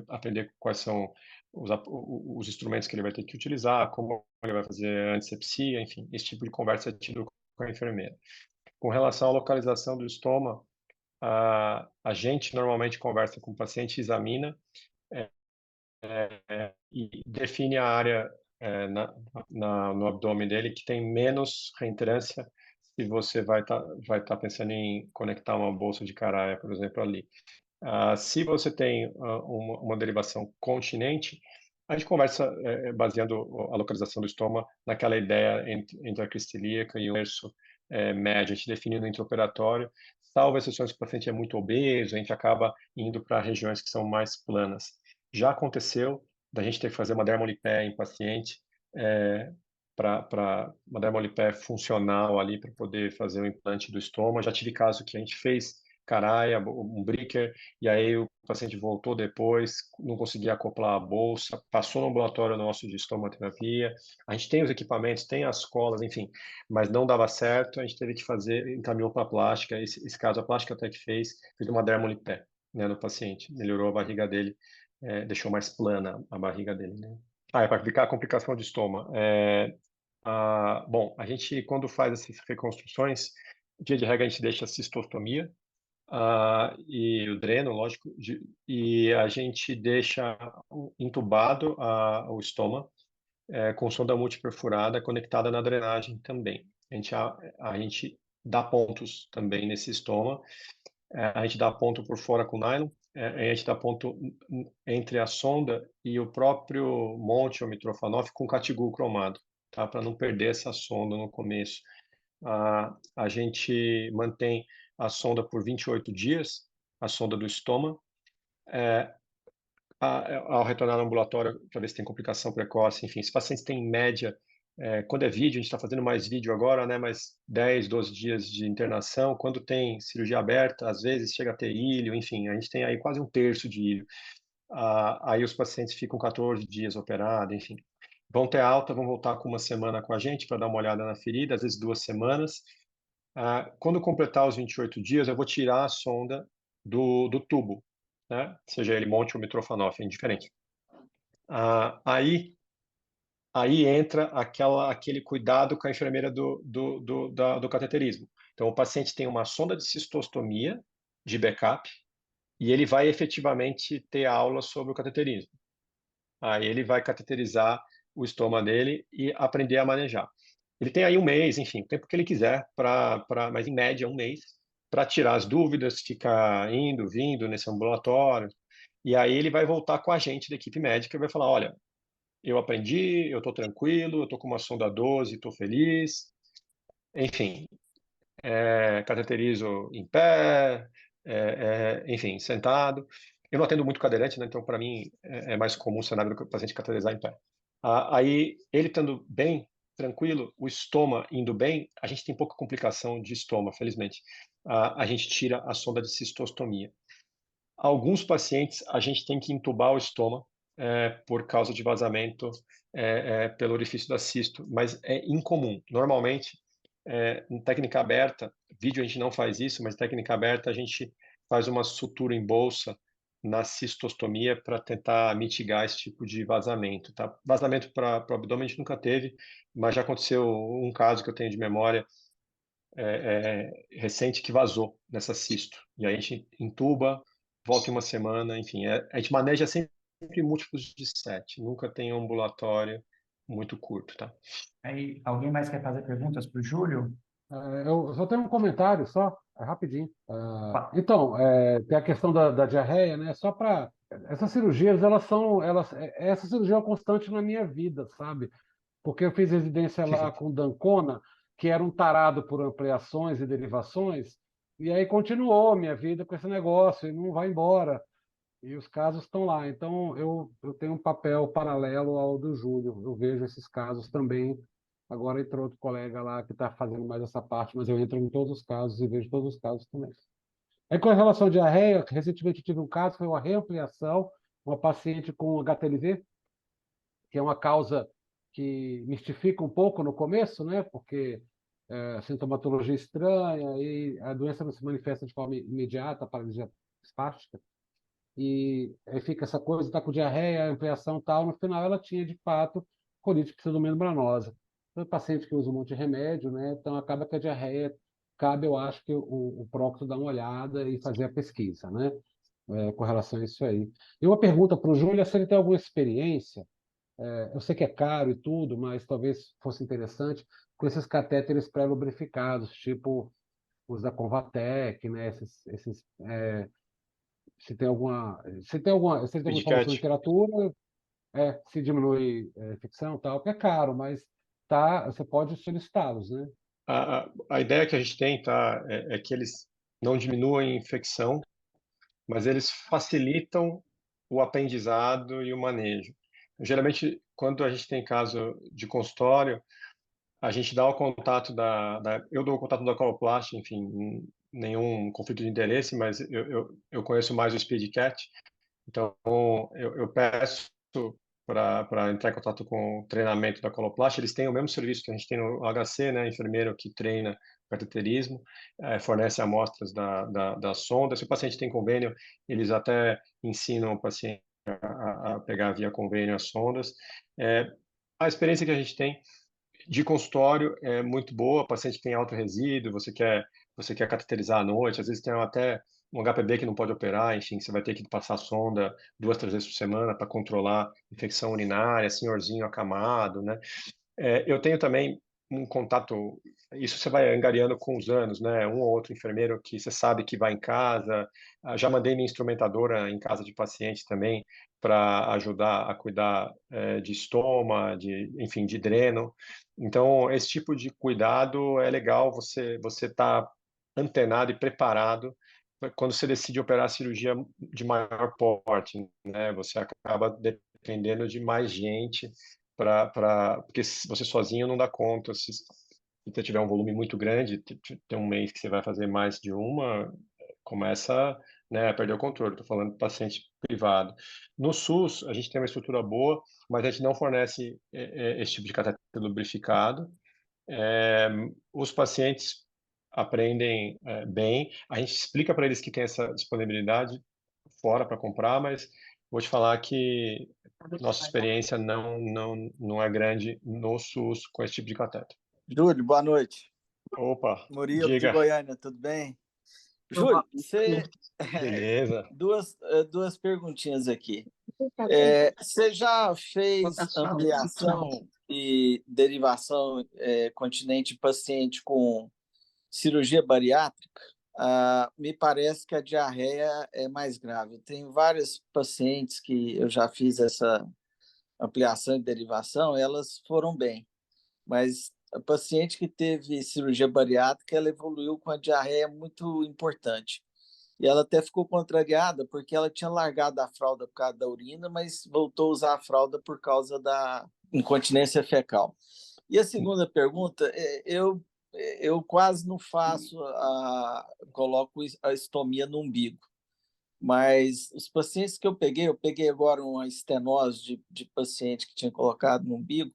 aprender quais são os instrumentos que ele vai ter que utilizar, como ele vai fazer antisepsia, enfim, esse tipo de conversa é tido com a enfermeira. Com relação à localização do estoma, a gente normalmente conversa com o paciente, examina e define a área no abdômen dele que tem menos reentrância se você vai tá pensando em conectar uma bolsa de Caraia, por exemplo, ali. Se você tem uma derivação continente, a gente conversa baseando a localização do estômago naquela ideia entre a crista ilíaca e o terço médio. A gente define no intraoperatório, salvo exceções que o paciente é muito obeso, a gente acaba indo para regiões que são mais planas. Já aconteceu da gente ter que fazer uma dermolipé em paciente, para uma dermolipé funcional ali para poder fazer o implante do estômago. Já tive caso que a gente fez Caraia, um Bricker, e aí o paciente voltou depois, não conseguia acoplar a bolsa, passou no ambulatório nosso de estomaterapia. A gente tem os equipamentos, tem as colas, enfim, mas não dava certo, a gente teve que fazer, encaminhou para a plástica. Esse caso, a plástica até que fez uma dermolipé, né, no paciente, melhorou a barriga dele, deixou mais plana a barriga dele, né? É para ficar a complicação de estômago. Bom, a gente, quando faz essas reconstruções, dia de regra a gente deixa a cistostomia, e o dreno, lógico, e a gente deixa entubado o estômago, com sonda multiperfurada conectada na drenagem também. A gente dá pontos também nesse estômago, a gente dá ponto por fora com nylon, a gente dá ponto entre a sonda e o próprio monte ou Mitrofanoff com catigu cromado, tá? Para não perder essa sonda no começo. a gente mantém a sonda por 28 dias, a sonda do estômago. Ao retornar ao ambulatório, para ver se tem complicação precoce, enfim, se pacientes têm em média, quando é vídeo, a gente está fazendo mais vídeo agora, né, mais 10, 12 dias de internação, quando tem cirurgia aberta, às vezes chega a ter ilho, enfim, a gente tem aí quase um terço de ilho. Aí os pacientes ficam 14 dias operados, enfim. Vão ter alta, vão voltar com uma semana com a gente para dar uma olhada na ferida, às vezes 2 semanas. Quando completar os 28 dias, eu vou tirar a sonda do tubo, né? Seja ele Monte ou Mitrofanoff, é indiferente. Aí entra aquele cuidado com a enfermeira do cateterismo. Então, o paciente tem uma sonda de cistostomia de backup e ele vai efetivamente ter aula sobre o cateterismo. Aí ele vai cateterizar o estômago dele e aprender a manejar. Ele tem aí um mês, enfim, o tempo que ele quiser, mas em média um mês, para tirar as dúvidas, ficar indo, vindo nesse ambulatório. E aí ele vai voltar com a gente da equipe médica e vai falar, olha, eu aprendi, eu estou tranquilo, eu estou com uma sonda 12, estou feliz. Enfim, cateterizo em pé, enfim, sentado. Eu não atendo muito cadeirante, né? Então para mim é mais comum o cenário do paciente cateterizar em pé. Aí ele estando bem, tranquilo, o estoma indo bem, a gente tem pouca complicação de estoma, felizmente. A gente tira a sonda de cistostomia. Alguns pacientes a gente tem que entubar o estômago por causa de vazamento pelo orifício da cisto, mas é incomum. Normalmente, em técnica aberta, vídeo a gente não faz isso, mas técnica aberta a gente faz uma sutura em bolsa na cistostomia para tentar mitigar esse tipo de vazamento, tá? Vazamento para o abdômen a gente nunca teve, mas já aconteceu um caso que eu tenho de memória recente que vazou nessa cisto. E aí a gente entuba, volta em uma semana, enfim. A gente maneja sempre múltiplos de 7, nunca tem um ambulatório muito curto, tá? Aí, alguém mais quer fazer perguntas para o Júlio? Eu só tenho um comentário só, rapidinho. Fa- Então, tem a questão da diarreia, né? Só para essas cirurgias, essa cirurgia é uma constante na minha vida, sabe? Porque eu fiz residência lá com o Dancona, que era um tarado por ampliações e derivações, e aí continuou minha vida com esse negócio e não vai embora. E os casos estão lá. Então, eu tenho um papel paralelo ao do Júlio. Eu vejo esses casos também. Agora entrou outro colega lá que está fazendo mais essa parte, mas eu entro em todos os casos e vejo todos os casos também. Aí, com relação à diarreia, recentemente eu tive um caso, foi uma reampliação, uma paciente com HTLV, que é uma causa que mistifica um pouco no começo, né? Porque sintomatologia estranha e a doença não se manifesta de forma imediata, paralisia espástica. E aí fica essa coisa, está com diarreia, ampliação e tal. No final, ela tinha, de fato, colite pseudomembranosa. Então, paciente que usa um monte de remédio, né? Então, acaba que a diarreia, cabe, eu acho, que o prócto dar uma olhada e fazer a pesquisa, né? Com relação a isso aí. E uma pergunta para o Júlio, se ele tem alguma experiência, eu sei que é caro e tudo, mas talvez fosse interessante, com esses catéteres pré-lubrificados, tipo os da Convatec, né? Se tem alguma informação na Speedcat. literatura, se diminui ficção e tal, que é caro, mas tá, você pode solicitá-los, né? A ideia que a gente tem, tá, é que eles não diminuem a infecção, mas eles facilitam o aprendizado e o manejo. Geralmente, quando a gente tem caso de consultório, a gente dá o contato eu dou o contato da coloplast, enfim, nenhum conflito de interesse, mas eu conheço mais o Speedcat, então eu peço para entrar em contato com o treinamento da coloplast. Eles têm o mesmo serviço que a gente tem no HC, né, enfermeiro que treina cateterismo, fornece amostras da sonda. Se o paciente tem convênio, eles até ensinam o paciente a pegar via convênio as sondas. A experiência que a gente tem de consultório é muito boa, o paciente tem alto resíduo, você quer cateterizar à noite, às vezes tem até um HPB que não pode operar, enfim, você vai ter que passar sonda 2, 3 vezes por semana para controlar infecção urinária, senhorzinho acamado, né? Eu tenho também um contato, isso você vai angariando com os anos, né? Um ou outro enfermeiro que você sabe que vai em casa. Já mandei minha instrumentadora em casa de paciente também para ajudar a cuidar de estoma, enfim, de dreno. Então, esse tipo de cuidado é legal você tá antenado e preparado quando você decide operar a cirurgia de maior porte, né? Você acaba dependendo de mais gente porque você sozinho não dá conta. Se você tiver um volume muito grande, tem um mês que você vai fazer mais de uma, começa, né, a perder o controle. Estou falando de paciente privado. No SUS, a gente tem uma estrutura boa, mas a gente não fornece esse tipo de cateter lubrificado. Os pacientes aprendem bem. A gente explica para eles que tem essa disponibilidade fora para comprar, mas vou te falar que nossa experiência não é grande no SUS com esse tipo de cateter. Júlio, boa noite. Opa, Murilo, de diga. Goiânia, tudo bem? Júlio, Beleza. duas perguntinhas aqui. Você já fez ampliação e derivação continente paciente com cirurgia bariátrica? Me parece que a diarreia é mais grave. Tem vários pacientes que eu já fiz essa ampliação e derivação, elas foram bem, mas a paciente que teve cirurgia bariátrica, ela evoluiu com a diarreia muito importante. E ela até ficou contrariada porque ela tinha largado a fralda por causa da urina, mas voltou a usar a fralda por causa da incontinência fecal. E a segunda pergunta, eu quase não faço coloco a estomia no umbigo, mas os pacientes que eu peguei agora uma estenose de paciente que tinha colocado no umbigo,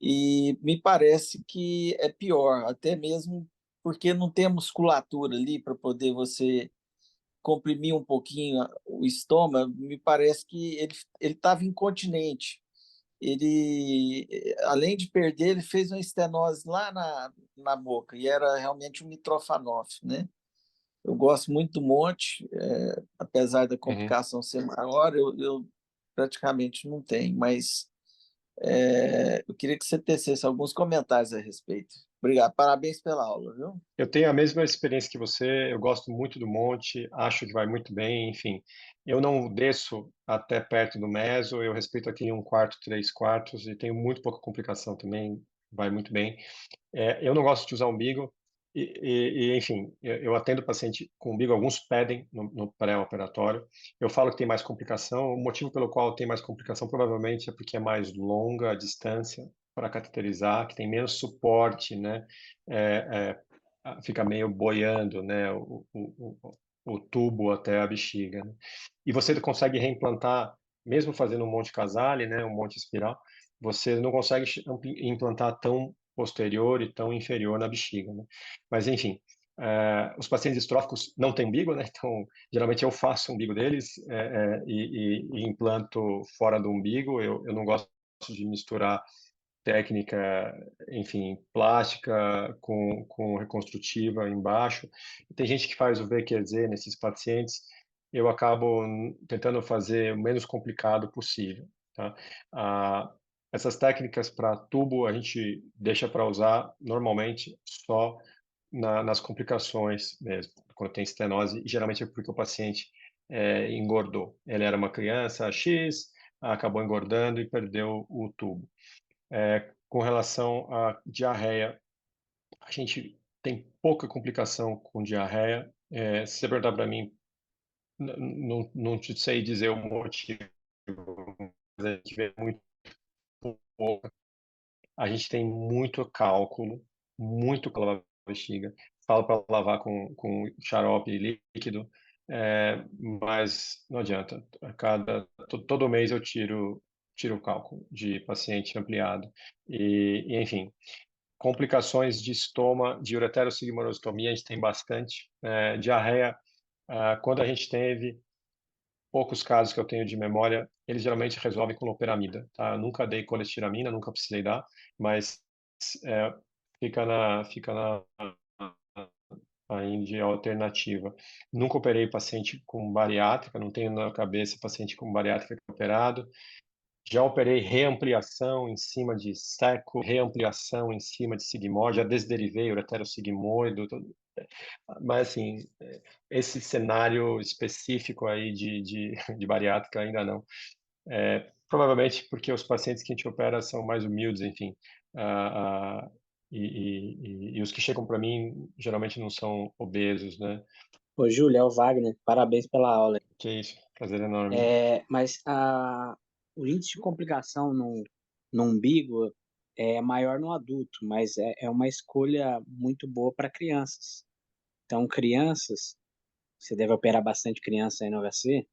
e me parece que é pior, até mesmo porque não tem musculatura ali para poder você comprimir um pouquinho o estômago. Me parece que ele estava incontinente. Ele, além de perder, ele fez uma estenose lá na boca, e era realmente um mitrofanoff, né? Eu gosto muito do monte, apesar da Uhum. complicação ser maior, eu praticamente não tenho, mas eu queria que você tecesse alguns comentários a respeito. Obrigado, parabéns pela aula, viu? Eu tenho a mesma experiência que você, eu gosto muito do monte, acho que vai muito bem, enfim. Eu não desço até perto do meso, eu respeito aqui 1/4, 3/4 e tenho muito pouca complicação também, vai muito bem. Eu não gosto de usar umbigo enfim, eu atendo paciente com umbigo, alguns pedem no pré-operatório. Eu falo que tem mais complicação, o motivo pelo qual tem mais complicação provavelmente é porque é mais longa a distância para cateterizar, que tem menos suporte, né? É, Fica meio boiando, né? O tubo até a bexiga, né? E você consegue reimplantar, mesmo fazendo um monte Casale, né? Um monte espiral, você não consegue implantar tão posterior e tão inferior na bexiga, né? Mas, enfim, os pacientes distróficos não têm umbigo, né? Então, geralmente eu faço o umbigo deles e implanto fora do umbigo. Eu não gosto de misturar técnica, enfim, plástica com reconstrutiva embaixo. Tem gente que faz o VQZ nesses pacientes. Eu acabo tentando fazer o menos complicado possível, tá? Essas técnicas para tubo a gente deixa para usar normalmente só nas complicações mesmo, quando tem estenose, e geralmente é porque o paciente engordou. Ele era uma criança X, acabou engordando e perdeu o tubo. Com relação à diarreia, a gente tem pouca complicação com diarreia. Se você perguntar para mim, não te sei dizer o motivo, mas a gente vê muito pouco. A gente tem muito cálculo na bexiga. Falo para lavar com xarope líquido, mas não adianta. Todo mês eu tiro o cálculo de paciente ampliado. Enfim, complicações de estoma, de ureterossigmoidostomia, a gente tem bastante. Diarreia, quando a gente teve poucos casos que eu tenho de memória, eles geralmente resolvem com loperamida, tá? Eu nunca dei colestiramina, nunca precisei dar, mas é, fica na ainda de alternativa. Nunca operei paciente com bariátrica, não tenho na cabeça paciente com bariátrica operado. Já operei reampliação em cima de seco, reampliação em cima de sigmoide, já desderivei ureterosigmoide, mas assim, esse cenário específico aí de bariátrica ainda não. Provavelmente porque os pacientes que a gente opera são mais humildes, enfim. Ah, ah, e os que chegam para mim geralmente não são obesos, né? Ô, Júlio, é o Wagner. Parabéns pela aula. Que é isso, prazer enorme. Mas o índice de complicação no umbigo é maior no adulto, mas é uma escolha muito boa para crianças. Então, crianças, você deve operar bastante criança aí no HC,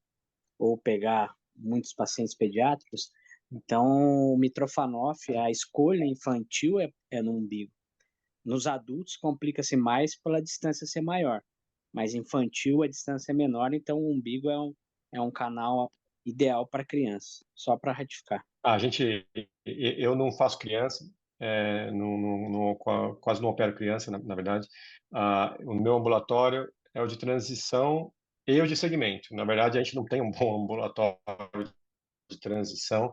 ou pegar muitos pacientes pediátricos. Então, o Mitrofanoff, a escolha infantil é no umbigo. Nos adultos, complica-se mais pela distância ser maior, mas infantil a distância é menor, então o umbigo é um canal ideal para criança, só para ratificar. Eu não faço criança, quase não opero criança, na verdade. O meu ambulatório é o de transição e o de segmento. Na verdade, a gente não tem um bom ambulatório de transição.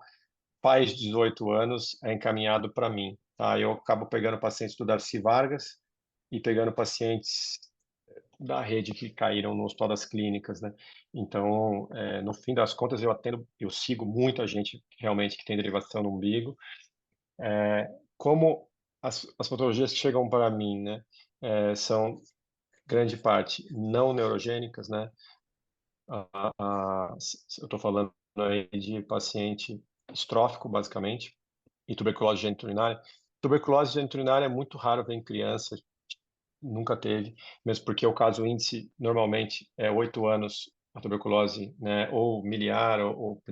Faz 18 anos é encaminhado para mim. Tá? Eu acabo pegando pacientes do Darcy Vargas e pegando pacientes da rede que caíram no Hospital das Clínicas, né? Então, no fim das contas, eu sigo muita gente realmente que tem derivação no umbigo. Como as patologias que chegam para mim, né, são grande parte não neurogênicas, né? Eu estou falando aí de paciente estrófico, basicamente, e tuberculose geniturinária. Tuberculose geniturinária é muito raro ver em criança, nunca teve, mesmo porque o caso índice normalmente é 8 anos a tuberculose, né, ou miliar ou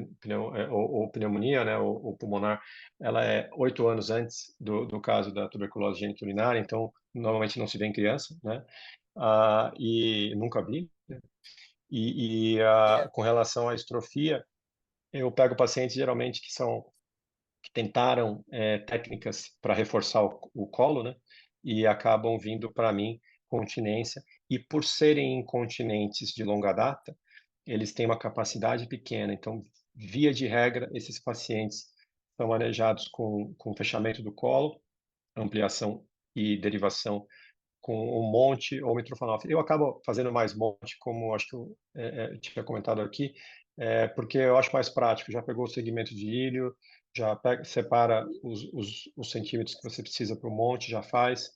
pneumonia, né, ou pulmonar, ela é 8 anos antes do caso da tuberculose geniturinária, então normalmente não se vê em criança, né, e nunca vi. Com relação à estrofia, eu pego pacientes geralmente que tentaram técnicas para reforçar o colo, né? E acabam vindo para mim com incontinência. E por serem incontinentes de longa data, eles têm uma capacidade pequena. Então, via de regra, esses pacientes são manejados com fechamento do colo, ampliação e derivação com um monte ou Mitrofanoff. Eu acabo fazendo mais monte, como acho que eu tinha comentado aqui, porque eu acho mais prático. Já pegou o segmento de ilho, já separa os centímetros que você precisa para o monte, já faz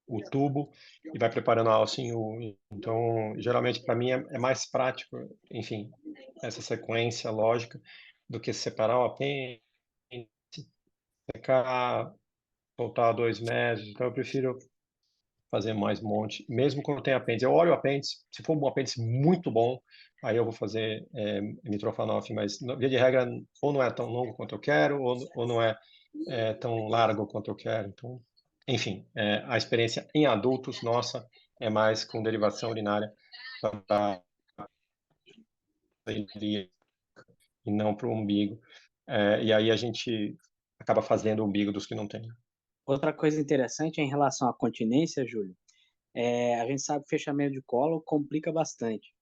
o tubo e vai preparando a alça em U. Então, geralmente, para mim, é mais prático, enfim, essa sequência lógica do que separar o apêndice, secar, voltar 2 meses. Então, eu prefiro fazer mais monte, mesmo quando tem apêndice. Eu olho o apêndice, se for um apêndice muito bom, aí eu vou fazer Mitrofanoff, mas via de regra, ou não é tão longo quanto eu quero, ou não é tão largo quanto eu quero. Então, enfim, a experiência em adultos nossa é mais com derivação urinária para e não para o umbigo. E aí a gente acaba fazendo o umbigo dos que não têm. Outra coisa interessante é em relação à continência, Júlio. A gente sabe que fechamento de colo complica bastante.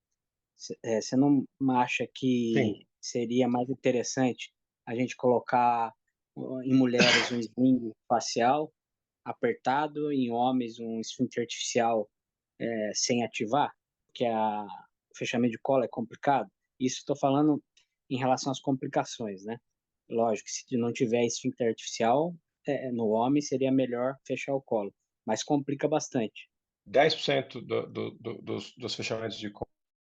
Você não acha que Sim. seria mais interessante a gente colocar em mulheres um sling facial apertado, em homens um esfíncter artificial sem ativar? Porque o fechamento de colo é complicado. Isso estou falando em relação às complicações, né? Lógico que se não tiver esfíncter artificial, no homem seria melhor fechar o colo, mas complica bastante. 10% dos fechamentos de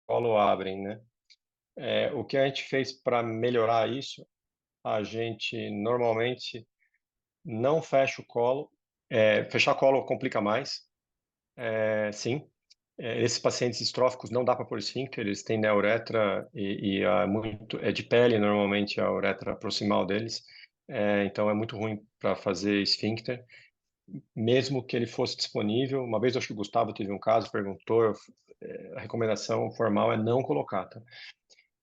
colo abrem, né? O que a gente fez para melhorar isso, a gente normalmente não fecha o colo. Fechar colo complica mais, sim. Esses pacientes estróficos não dá para pôr esfíncter, eles têm na uretra e é de pele normalmente a uretra proximal deles, então é muito ruim para fazer esfíncter. Mesmo que ele fosse disponível, uma vez eu acho que o Gustavo teve um caso, perguntou, a recomendação formal é não colocar, tá?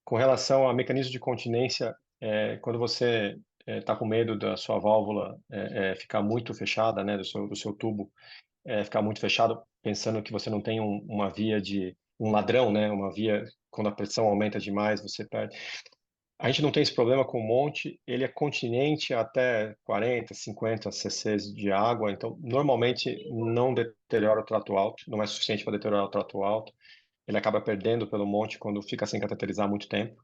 Com relação a mecanismo de continência, quando você está com medo da sua válvula ficar muito fechada, né, do seu tubo ficar muito fechado, pensando que você não tem uma via de um ladrão, né, uma via quando a pressão aumenta demais, você perde. A gente não tem esse problema com o monte, ele é continente até 40, 50 cc's de água, então normalmente não deteriora o trato alto, não é suficiente para deteriorar o trato alto. Ele acaba perdendo pelo monte quando fica sem cateterizar há muito tempo.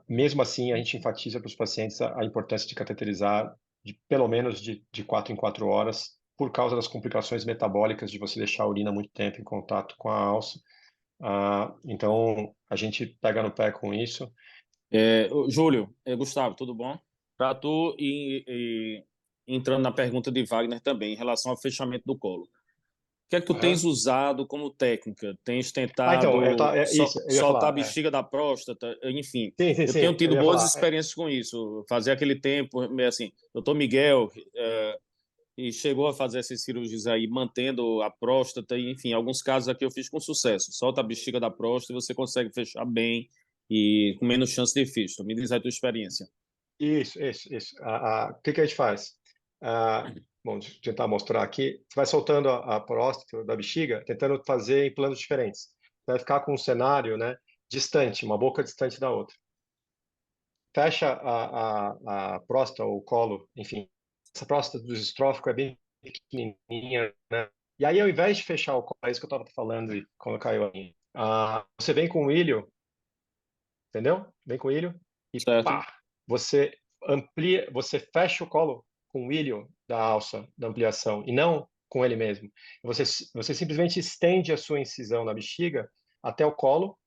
Mesmo assim, a gente enfatiza para os pacientes a importância de cateterizar pelo menos de 4 em 4 horas, por causa das complicações metabólicas de você deixar a urina muito tempo em contato com a alça. Então, a gente pega no pé com isso. Júlio, Gustavo, tudo bom? Para tu entrando na pergunta de Wagner também, em relação ao fechamento do colo. O que é que tu tens usado como técnica? Tens tentado isso, eu ia soltar falar. a bexiga da próstata? Enfim, Sim, eu tenho tido eu ia boas falar. experiências com isso. Fazer aquele tempo, assim, doutor Miguel, e chegou a fazer essas cirurgias aí, mantendo a próstata, e, enfim, alguns casos aqui eu fiz com sucesso. Solta a bexiga da próstata e você consegue fechar bem e com menos chance de fístula. Me diz aí a tua experiência. Isso. O que a gente faz? Bom, deixa eu tentar mostrar aqui. Você vai soltando a próstata da bexiga, tentando fazer em planos diferentes. Vai ficar com um cenário, né, distante, uma boca distante da outra. Fecha a próstata, ou o colo, enfim. Essa próstata do estrófico é bem pequenininha, né? E aí, ao invés de fechar o colo, é isso que eu estava falando e quando caiu aí. Você vem com o ilho, entendeu? Vem com o ilho e Certo? pá! Você amplia, você fecha o colo com o ilho da alça, da ampliação, e não com ele mesmo. Você simplesmente estende a sua incisão na bexiga até o colo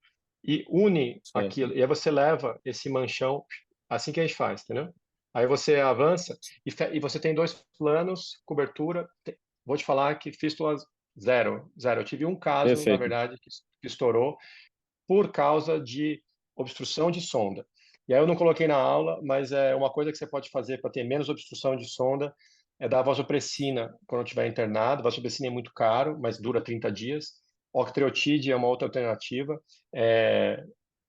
e une Certo. aquilo. E aí você leva esse manchão, assim que a gente faz, entendeu? Aí você avança e você tem 2 planos, cobertura. Vou te falar que fístula zero. Eu tive um caso, na Perfeito. verdade, que estourou por causa de obstrução de sonda. E aí eu não coloquei na aula, mas é uma coisa que você pode fazer para ter menos obstrução de sonda é dar vasopressina quando estiver internado. Vasopressina é muito caro, mas dura 30 dias. Octreotide é uma outra alternativa.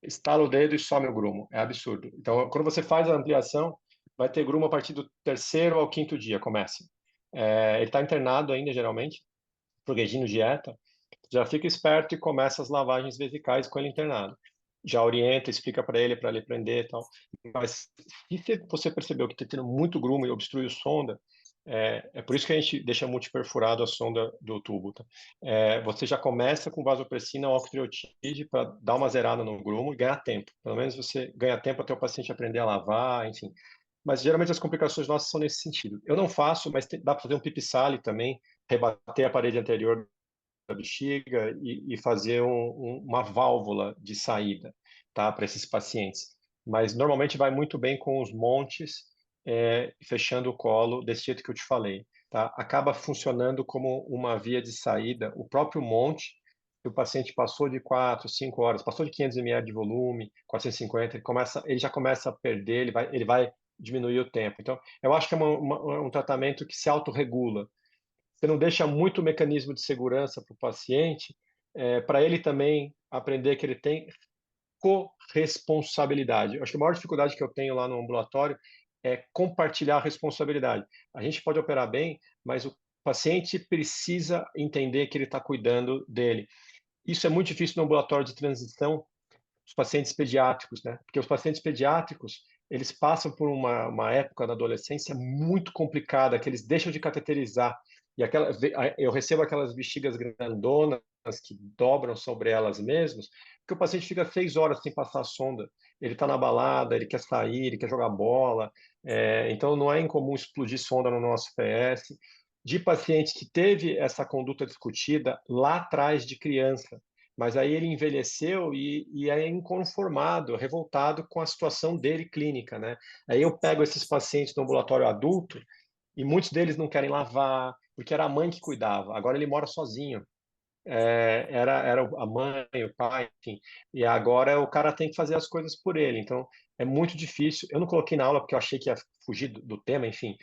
Estala o dedo e some o grumo. É absurdo. Então, quando você faz a ampliação, vai ter grumo a partir do 3º ao 5º dia, começa. Ele está internado ainda, geralmente, progredindo dieta. Já fica esperto e começa as lavagens vesicais com ele internado. Já orienta, explica para ele aprender e tal. Mas se você percebeu que está tendo muito grumo e obstrui o sonda, é por isso que a gente deixa multiperfurado a sonda do tubo. Tá? Você já começa com vasopressina ou octreotide para dar uma zerada no grumo e ganhar tempo. Pelo menos você ganha tempo até o paciente aprender a lavar, enfim. Mas geralmente as complicações nossas são nesse sentido. Eu não faço, mas dá para fazer um pipisali também, rebater a parede anterior da bexiga e fazer uma válvula de saída, tá, para esses pacientes. Mas normalmente vai muito bem com os montes, fechando o colo desse jeito que eu te falei, tá? Acaba funcionando como uma via de saída. O próprio monte, se o paciente passou de 4, 5 horas, passou de 500 ml de volume, 450, ele já começa a perder, ele vai diminuir o tempo. Então, eu acho que é um tratamento que se autorregula. Você não deixa muito mecanismo de segurança para o paciente, para ele também aprender que ele tem corresponsabilidade. Eu acho que a maior dificuldade que eu tenho lá no ambulatório é compartilhar a responsabilidade. A gente pode operar bem, mas o paciente precisa entender que ele está cuidando dele. Isso é muito difícil no ambulatório de transição dos pacientes pediátricos, né? Porque os pacientes pediátricos, eles passam por uma época da adolescência muito complicada, que eles deixam de cateterizar. E eu recebo aquelas bexigas grandonas que dobram sobre elas mesmas, porque o paciente fica 6 horas sem passar a sonda. Ele está na balada, ele quer sair, ele quer jogar bola. Então, não é incomum explodir sonda no nosso PS. De paciente que teve essa conduta discutida lá atrás de criança, mas aí ele envelheceu e é inconformado, revoltado com a situação dele clínica, né? Aí eu pego esses pacientes no ambulatório adulto e muitos deles não querem lavar, porque era a mãe que cuidava, agora ele mora sozinho. Era a mãe, o pai, enfim. E agora o cara tem que fazer as coisas por ele. Então é muito difícil. Eu não coloquei na aula porque eu achei que ia fugir do tema, enfim.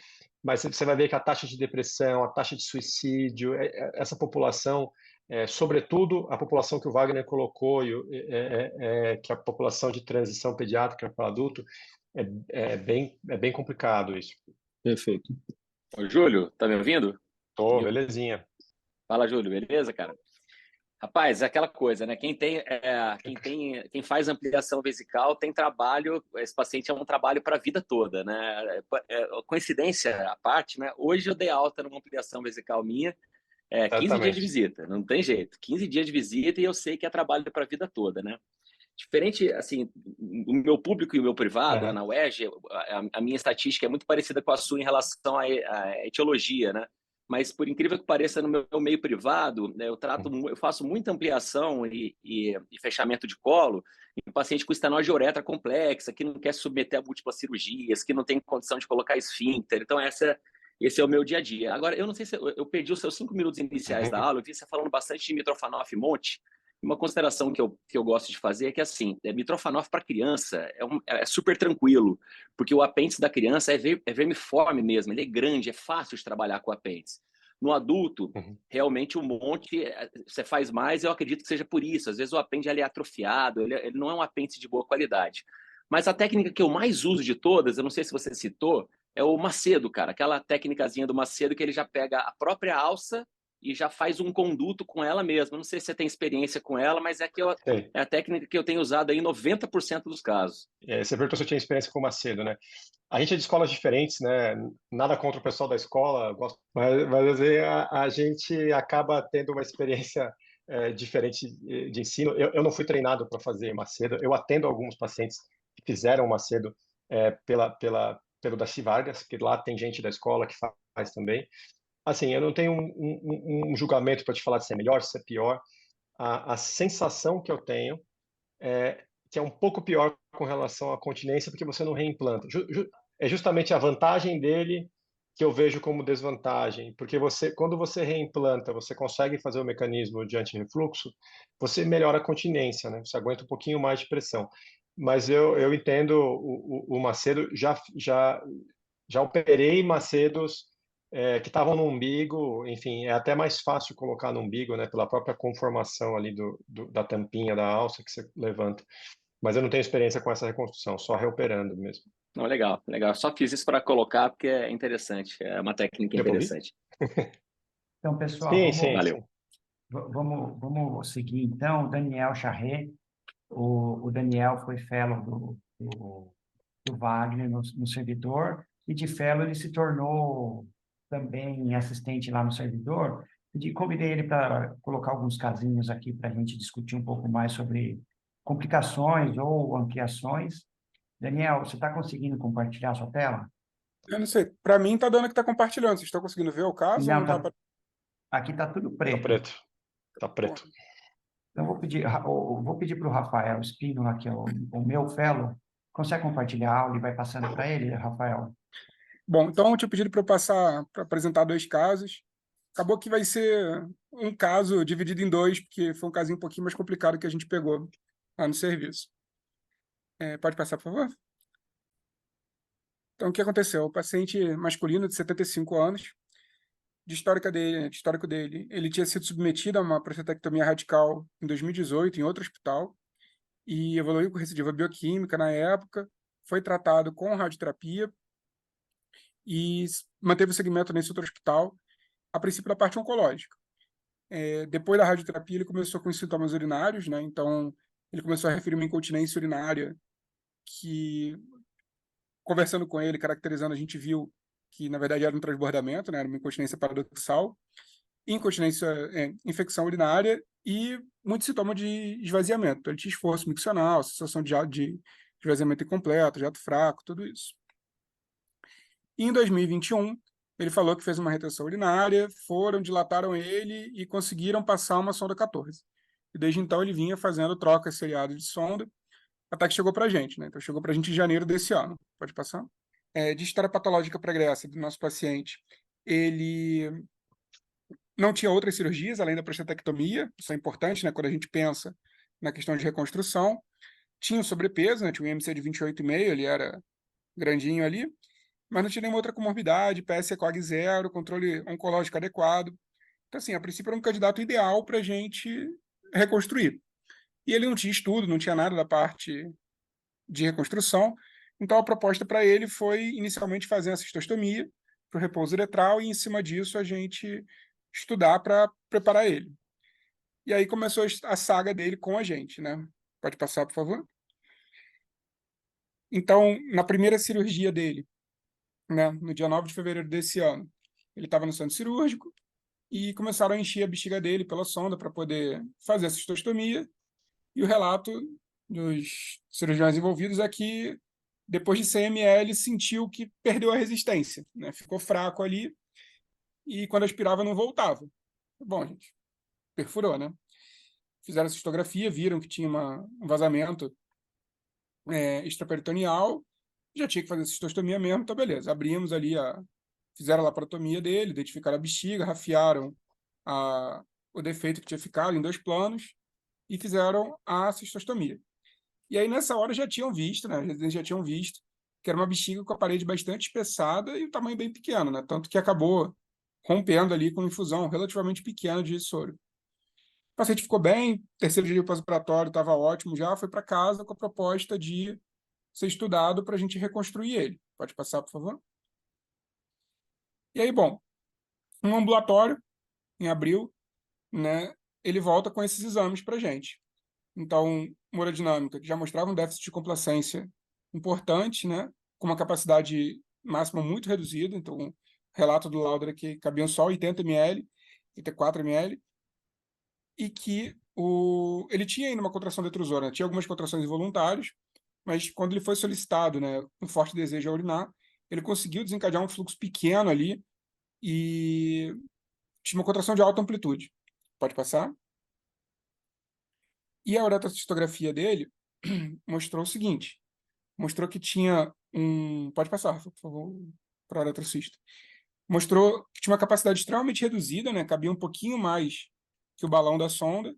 Mas você vai ver que a taxa de depressão, a taxa de suicídio, essa população, sobretudo a população que o Wagner colocou, que é a população de transição pediátrica para adulto, é bem complicado isso. Perfeito. Ô, Júlio, tá me ouvindo? Tô, belezinha. Fala, Júlio, beleza, cara? Rapaz, é aquela coisa, né? Quem faz ampliação vesical tem trabalho, esse paciente é um trabalho para a vida toda, né? Coincidência à parte, né? Hoje eu dei alta numa ampliação vesical minha, 15 dias de Exatamente. visita, não tem jeito. 15 dias de visita e eu sei que é trabalho para a vida toda, né? Diferente, assim, o meu público e o meu privado, Aham. na UERJ, a minha estatística é muito parecida com a sua em relação à etiologia, né? Mas, por incrível que pareça, no meu meio privado, né, eu faço muita ampliação e fechamento de colo em paciente com estenose de uretra complexa, que não quer se submeter a múltiplas cirurgias, que não tem condição de colocar esfíncter. Então, esse é o meu dia a dia. Agora, eu não sei se eu perdi os seus 5 minutos iniciais da Uhum. aula, eu vi você falando bastante de Mitrofanoff Monte. Uma consideração que eu gosto de fazer é que, assim, Mitrofanoff para criança é super tranquilo, porque o apêndice da criança é vermiforme mesmo, ele é grande, é fácil de trabalhar com o apêndice. No adulto, Uhum. realmente o monte você faz mais, eu acredito que seja por isso. Às vezes o apêndice ele é atrofiado, ele não é um apêndice de boa qualidade. Mas a técnica que eu mais uso de todas, eu não sei se você citou, é o Macedo, cara. Aquela técnicazinha do Macedo que ele já pega a própria alça e já faz um conduto com ela mesma. Não sei se você tem experiência com ela, mas Sei. é a técnica que eu tenho usado aí em 90% dos casos. Você perguntou se eu tinha experiência com o Macedo, né? A gente é de escolas diferentes, né? Nada contra o pessoal da escola, mas às vezes a gente acaba tendo uma experiência diferente de ensino. Eu não fui treinado para fazer Macedo. Eu atendo alguns pacientes que fizeram Macedo pelo Daci Vargas, que lá tem gente da escola que faz também. Assim, eu não tenho um julgamento para te falar se é melhor, se é pior. A sensação que eu tenho que é um pouco pior com relação à continência, porque você não reimplanta. É justamente a vantagem dele que eu vejo como desvantagem, porque quando você reimplanta, você consegue fazer o mecanismo de antirrefluxo, você melhora a continência, né? Você aguenta um pouquinho mais de pressão. Mas eu entendo o Macedo, já operei Macedos que estavam no umbigo, enfim, é até mais fácil colocar no umbigo, né, pela própria conformação ali da tampinha da alça que você levanta. Mas eu não tenho experiência com essa reconstrução, só reoperando mesmo. Não, legal, legal. Só fiz isso para colocar porque é interessante, é uma técnica Deu para ouvir? interessante. Então, pessoal, Sim, sim, Valeu. sim. vamos seguir, então. O Daniel Charret, o Daniel foi fellow do Wagner no servidor, e de fellow ele se tornou também assistente lá no servidor, e convidei ele para colocar alguns casinhos aqui para a gente discutir um pouco mais sobre complicações ou ampliações. Daniel, você está conseguindo compartilhar a sua tela? Eu não sei. Para mim tá dando que tá compartilhando. Vocês estão conseguindo ver o caso ou Não, não tá? aqui está tudo Tá preto. preto. Tá preto. Então, vou pedir para o Rafael Espínola, que é o meu fellow, consegue compartilhar a aula e vai passando para ele, Rafael? Bom, então eu tinha pedido para eu passar, para apresentar 2 casos. Acabou que vai ser um caso dividido em 2, porque foi um casinho um pouquinho mais complicado que a gente pegou lá no serviço. Pode passar, por favor? Então, o que aconteceu? O paciente masculino de 75 anos, de histórico dele, ele tinha sido submetido a uma prostatectomia radical em 2018 em outro hospital e evoluiu com recidiva bioquímica na época, foi tratado com radioterapia e manteve o segmento nesse outro hospital, a princípio da parte oncológica. Depois da radioterapia, ele começou com sintomas urinários, né? Então, ele começou a referir uma incontinência urinária que, conversando com ele, caracterizando, a gente viu que, na verdade, era um transbordamento, né? Era uma incontinência paradoxal, incontinência, infecção urinária e muito sintoma de esvaziamento. Então, ele tinha esforço miccional, sensação de esvaziamento incompleto, jato fraco, tudo isso. E em 2021, ele falou que fez uma retenção urinária, dilataram ele e conseguiram passar uma sonda 14. E desde então ele vinha fazendo trocas seriadas de sonda, até que chegou para a gente, né? Então chegou para a gente em janeiro desse ano. Pode passar? De história patológica pregressa do nosso paciente, ele não tinha outras cirurgias além da prostatectomia, isso é importante, né? Quando a gente pensa na questão de reconstrução. Tinha um sobrepeso, né? Tinha um IMC de 28,5, ele era grandinho ali, mas não tinha nenhuma outra comorbidade, PSA-COG 0, controle oncológico adequado. Então, assim, a princípio era um candidato ideal para a gente reconstruir. E ele não tinha estudo, não tinha nada da parte de reconstrução, então a proposta para ele foi inicialmente fazer a cistostomia para o repouso uretral e, em cima disso, a gente estudar para preparar ele. E aí começou a saga dele com a gente, né? Pode passar, por favor? Então, na primeira cirurgia dele, né, no dia 9 de fevereiro desse ano, ele estava no centro cirúrgico e começaram a encher a bexiga dele pela sonda para poder fazer a cistostomia. E o relato dos cirurgiões envolvidos é que, depois de 100 ml, sentiu que perdeu a resistência, né? Ficou fraco ali e, quando aspirava, não voltava. Bom, gente, perfurou, né? Fizeram a cistografia, viram que tinha um vazamento extraperitoneal, já tinha que fazer a cistostomia mesmo, então beleza. Abrimos ali, fizeram a laparotomia dele, identificaram a bexiga, rafiaram o defeito que tinha ficado em 2 planos e fizeram a cistostomia. E aí, nessa hora, já tinham visto, né? Eles já tinham visto que era uma bexiga com a parede bastante espessada e o tamanho bem pequeno, né? Tanto que acabou rompendo ali com uma infusão relativamente pequena de soro. O paciente ficou bem, terceiro dia do pós-operatório estava ótimo já, foi para casa com a proposta de ser estudado para a gente reconstruir ele. Pode passar, por favor? E aí, bom, no ambulatório, em abril, né, ele volta com esses exames para a gente. Então, uma urodinâmica que já mostrava um déficit de complacência importante, né, com uma capacidade máxima muito reduzida. Então, o relato do laudo era que cabiam só 80 ml, 84 ml, e que ele tinha ainda uma contração detrusora, né? Tinha algumas contrações involuntárias, mas quando ele foi solicitado, né, um forte desejo a urinar, ele conseguiu desencadear um fluxo pequeno ali e tinha uma contração de alta amplitude. Pode passar? E a uretrocistografia dele mostrou o seguinte, mostrou que tinha Pode passar, por favor, para a uretrocista. Mostrou que tinha uma capacidade extremamente reduzida, né, cabia um pouquinho mais que o balão da sonda.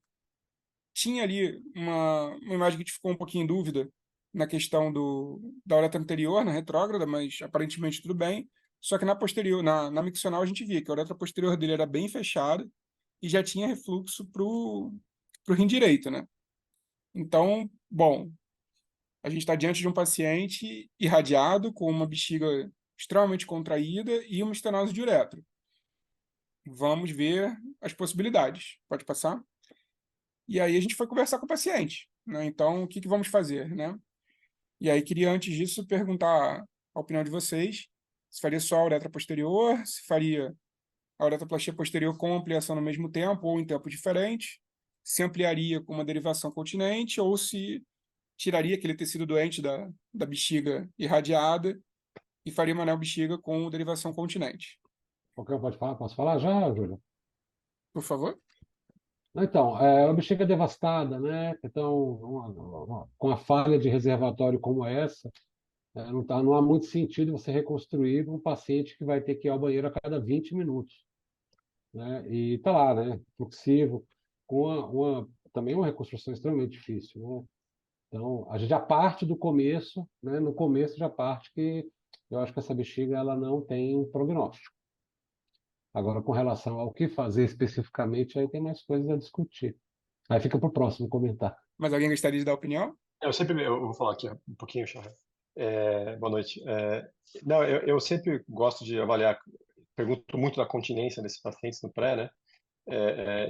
Tinha ali uma imagem que a gente ficou um pouquinho em dúvida na questão da uretra anterior, na retrógrada, mas aparentemente tudo bem. Só que na posterior, na miccional, a gente via que a uretra posterior dele era bem fechada e já tinha refluxo para o rim direito, né? Então, bom, a gente está diante de um paciente irradiado com uma bexiga extremamente contraída e uma estenose de uretra. Vamos ver as possibilidades. Pode passar? E aí a gente foi conversar com o paciente, né? Então, o que vamos fazer, né? E aí queria, antes disso, perguntar a opinião de vocês, se faria só a uretra posterior, se faria a uretroplastia posterior com ampliação no mesmo tempo ou em tempo diferente, se ampliaria com uma derivação continente ou se tiraria aquele tecido doente da bexiga irradiada e faria uma neobexiga com derivação continente. Qualquer um pode falar? Posso falar já, Júlio? Por favor. Então, a bexiga devastada, né? Então, com a falha de reservatório como essa, não há muito sentido você reconstruir um paciente que vai ter que ir ao banheiro a cada 20 minutos, né? E tá lá, né? Fluxivo, com também uma reconstrução extremamente difícil, né? Então, a gente já parte do começo, né? No começo já parte que eu acho que essa bexiga ela não tem um prognóstico. Agora, com relação ao que fazer especificamente, aí tem mais coisas a discutir. Aí fica para o próximo comentar. Mas alguém gostaria de dar opinião? Eu vou falar aqui um pouquinho, Charles. Boa noite. Não, eu sempre gosto de avaliar, pergunto muito da continência desses pacientes no pré, né?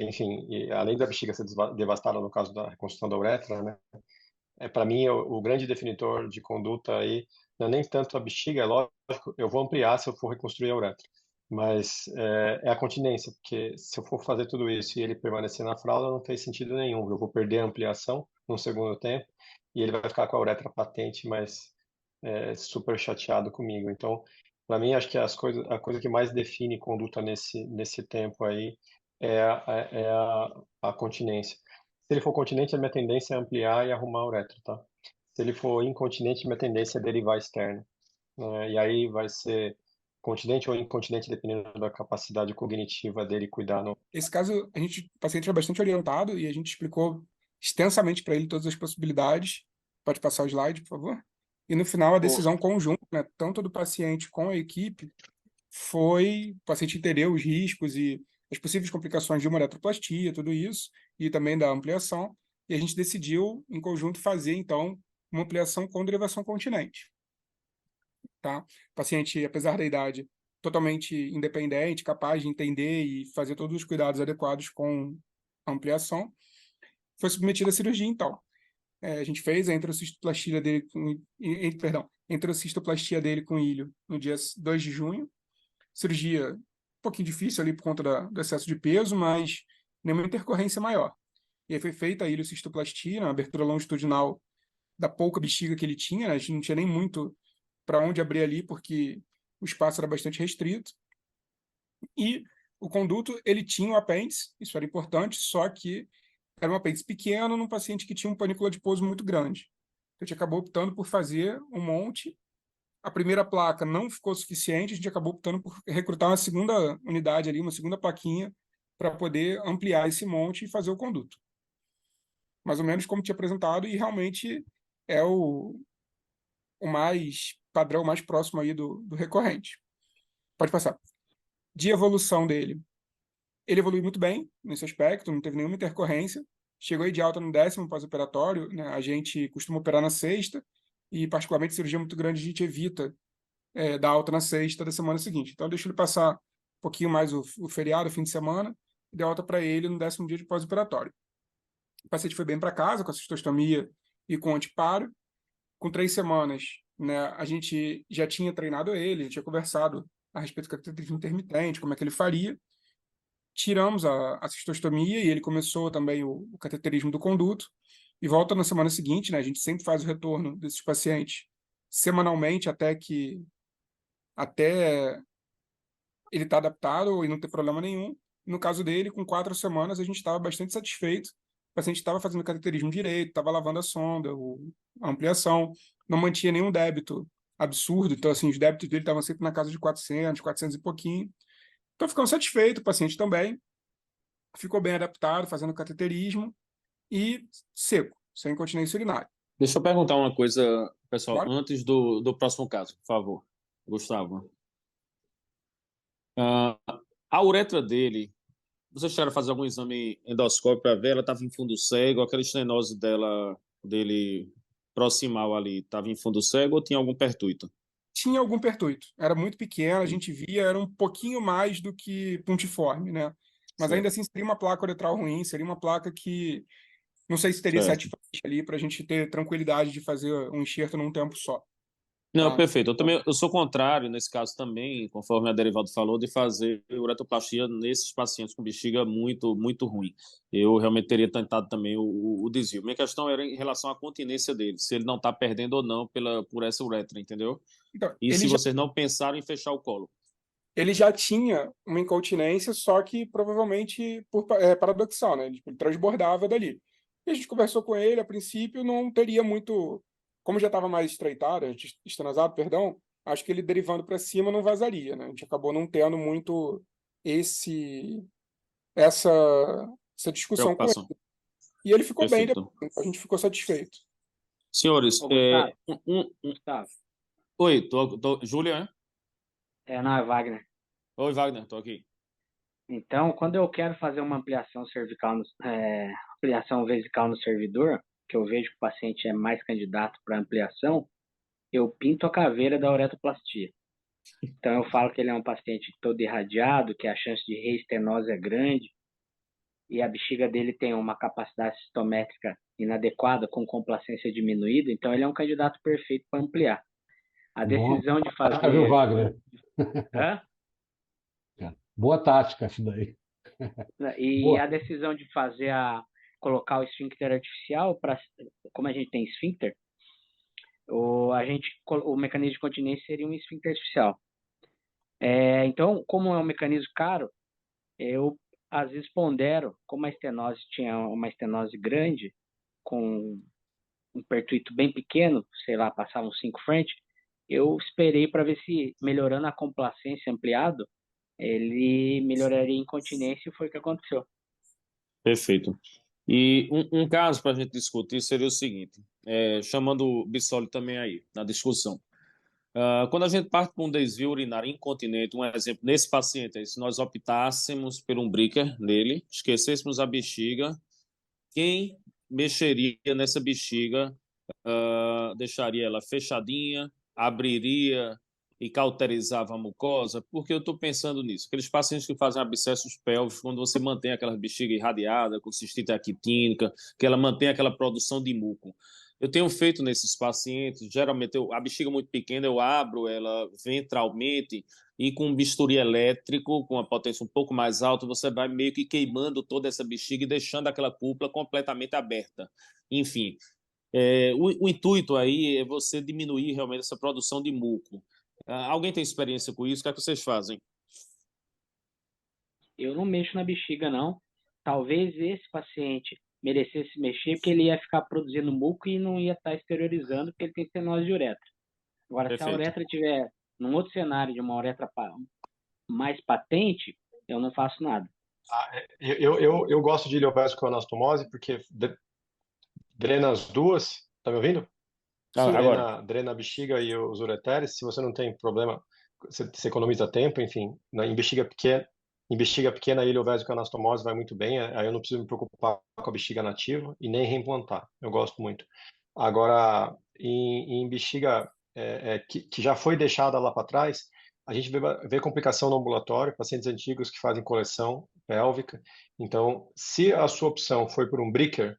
Enfim, e além da bexiga ser devastada no caso da reconstrução da uretra, né? Para mim, o grande definitor de conduta aí não é nem tanto a bexiga, é lógico, eu vou ampliar se eu for reconstruir a uretra, mas é a continência, porque se eu for fazer tudo isso e ele permanecer na fralda, não tem sentido nenhum. Eu vou perder a ampliação no segundo tempo e ele vai ficar com a uretra patente, mas super chateado comigo. Então, para mim, acho que a coisa que mais define conduta nesse tempo aí é a continência. Se ele for continente, a minha tendência é ampliar e arrumar a uretra, tá? Se ele for incontinente, minha tendência é derivar externo, né? E aí vai ser continente ou incontinente, dependendo da capacidade cognitiva dele cuidar. Esse caso, o paciente foi bastante orientado e a gente explicou extensamente para ele todas as possibilidades. Pode passar o slide, por favor? E no final, a decisão conjunta, né, tanto do paciente com a equipe, foi o paciente entender os riscos e as possíveis complicações de uma uretroplastia, tudo isso, e também da ampliação. E a gente decidiu, em conjunto, fazer, então, uma ampliação com derivação continente. Tá? O paciente, apesar da idade, totalmente independente, capaz de entender e fazer todos os cuidados adequados com ampliação, foi submetido à cirurgia, então. A gente fez a enterocistoplastia dele enterocistoplastia dele com ilho no dia 2 de junho. Cirurgia um pouquinho difícil ali por conta do excesso de peso, mas nenhuma intercorrência maior. E aí foi feita a iliocistoplastia, uma abertura longitudinal da pouca bexiga que ele tinha, né? A gente não tinha nem muito para onde abrir ali, porque o espaço era bastante restrito. E o conduto, ele tinha um apêndice, isso era importante, só que era um apêndice pequeno num paciente que tinha um panículo adiposo muito grande. Então, a gente acabou optando por fazer um monte. A primeira placa não ficou suficiente, a gente acabou optando por recrutar uma segunda unidade ali, uma segunda plaquinha, para poder ampliar esse monte e fazer o conduto. Mais ou menos como tinha apresentado, e realmente é o mais padrão, mais próximo aí do recorrente. Pode passar. De evolução dele, ele evoluiu muito bem nesse aspecto, não teve nenhuma intercorrência, chegou aí de alta no 10º pós-operatório, né? A gente costuma operar na sexta, e particularmente cirurgia muito grande a gente evita dar alta na sexta da semana seguinte. Então deixa ele passar um pouquinho mais o feriado, o fim de semana, e deu alta para ele no 10º dia de pós-operatório. O paciente foi bem para casa com a cistostomia e com antiparo. Com 3 semanas, né, a gente já tinha treinado ele, tinha conversado a respeito do cateterismo intermitente, como é que ele faria. Tiramos a cistostomia e ele começou também o cateterismo do conduto. E volta na semana seguinte, né, a gente sempre faz o retorno desses pacientes semanalmente até ele está adaptado e não ter problema nenhum. No caso dele, com 4 semanas, a gente estava bastante satisfeito. O paciente estava fazendo o cateterismo direito, estava lavando a sonda, a ampliação, não mantinha nenhum débito absurdo. Então, assim, os débitos dele estavam sempre na casa de 400, 400 e pouquinho. Então, ficamos satisfeitos, o paciente também. Ficou bem adaptado, fazendo cateterismo e seco, sem incontinência urinária. Deixa eu perguntar uma coisa, pessoal, Bora? antes do próximo caso, por favor. Gustavo. A uretra dele, vocês chegaram a fazer algum exame endoscópico para ver? Ela estava em fundo cego, aquela estenose dele proximal ali, estava em fundo cego ou tinha algum pertuito? Tinha algum pertuito. Era muito pequeno, a gente via, era um pouquinho mais do que pontiforme, né? Mas ainda Certo, assim seria uma placa uretral ruim, seria uma placa que não sei se teria 7 certo. frentes ali para a gente ter tranquilidade de fazer um enxerto num tempo só. Não, Tá? perfeito. Eu sou contrário nesse caso também, conforme a Derivaldo falou, de fazer uretoplastia nesses pacientes com bexiga muito, muito ruim. Eu realmente teria tentado também o desvio. Minha questão era em relação à continência dele, se ele não está perdendo ou não por essa uretra, entendeu? Então, E se vocês não pensaram em fechar o colo. ele já tinha uma incontinência, só que provavelmente paradoxal, né? Ele transbordava dali. E a gente conversou com ele, a princípio não teria muito. Como já estava mais estreitado, externazado, perdão, acho que ele derivando para cima não vazaria, né? A gente acabou não tendo muito essa, essa discussão com ele. Preocupação. E ele ficou bem Perfeito. depois, a gente ficou satisfeito. Senhores, Ô, Gustavo, Gustavo. Oi, Júlia, Não, é Wagner. Oi, Wagner, estou aqui. Então, quando eu quero fazer uma ampliação cervical, ampliação vesical no servidor, que eu vejo que o paciente é mais candidato para ampliação, eu pinto a caveira da uretoplastia. Então, eu falo que ele é um paciente todo irradiado, que a chance de reestenose é grande, e a bexiga dele tem uma capacidade cistométrica inadequada, com complacência diminuída, então ele é um candidato perfeito para ampliar. A decisão de fazer... Viu, Wagner? Hã? Boa tática isso daí. E Boa. a decisão de colocar o esfíncter artificial, como a gente tem esfíncter, o mecanismo de continência seria um esfíncter artificial. Então, como é um mecanismo caro, eu às vezes pondero, como a estenose tinha uma estenose grande, com um pertuito bem pequeno, sei lá, passava uns 5 frentes, eu esperei para ver se, melhorando a complacência ampliado, ele melhoraria a incontinência, e foi o que aconteceu. Perfeito. E um caso para a gente discutir seria o seguinte, chamando o Bissoli também aí na discussão. Quando a gente parte para um desvio urinário incontinente, um exemplo, nesse paciente aí, se nós optássemos por um breaker nele, esquecêssemos a bexiga, quem mexeria nessa bexiga deixaria ela fechadinha, abriria e cauterizava a mucosa, porque eu estou pensando nisso. Aqueles pacientes que fazem abscessos pélvicos, quando você mantém aquela bexiga irradiada, com cistite actínica, que ela mantém aquela produção de muco. Eu tenho feito nesses pacientes, geralmente a bexiga muito pequena, eu abro ela ventralmente e com um bisturi elétrico, com a potência um pouco mais alta, você vai meio que queimando toda essa bexiga e deixando aquela cúpula completamente aberta. Enfim, o intuito aí é você diminuir realmente essa produção de muco. Alguém tem experiência com isso? O que é que vocês fazem? Eu não mexo na bexiga, não. Talvez esse paciente merecesse mexer, porque ele ia ficar produzindo muco e não ia estar exteriorizando, porque ele tem estenose de uretra. Agora, se a Perfeito. uretra estiver num outro cenário de uma uretra mais patente, eu não faço nada. Eu gosto de ileovésico com anastomose porque drena as duas. Tá me ouvindo? Agora, Drena a bexiga e os ureteres. Se você não tem problema, você economiza tempo, enfim. Em bexiga pequena, a ileovésico com anastomose vai muito bem. Aí eu não preciso me preocupar com a bexiga nativa e nem reimplantar. Eu gosto muito. Agora, em bexiga que já foi deixada lá para trás, a gente vê complicação no ambulatório, pacientes antigos que fazem coleção pélvica. Então, se a sua opção foi por um Bricker,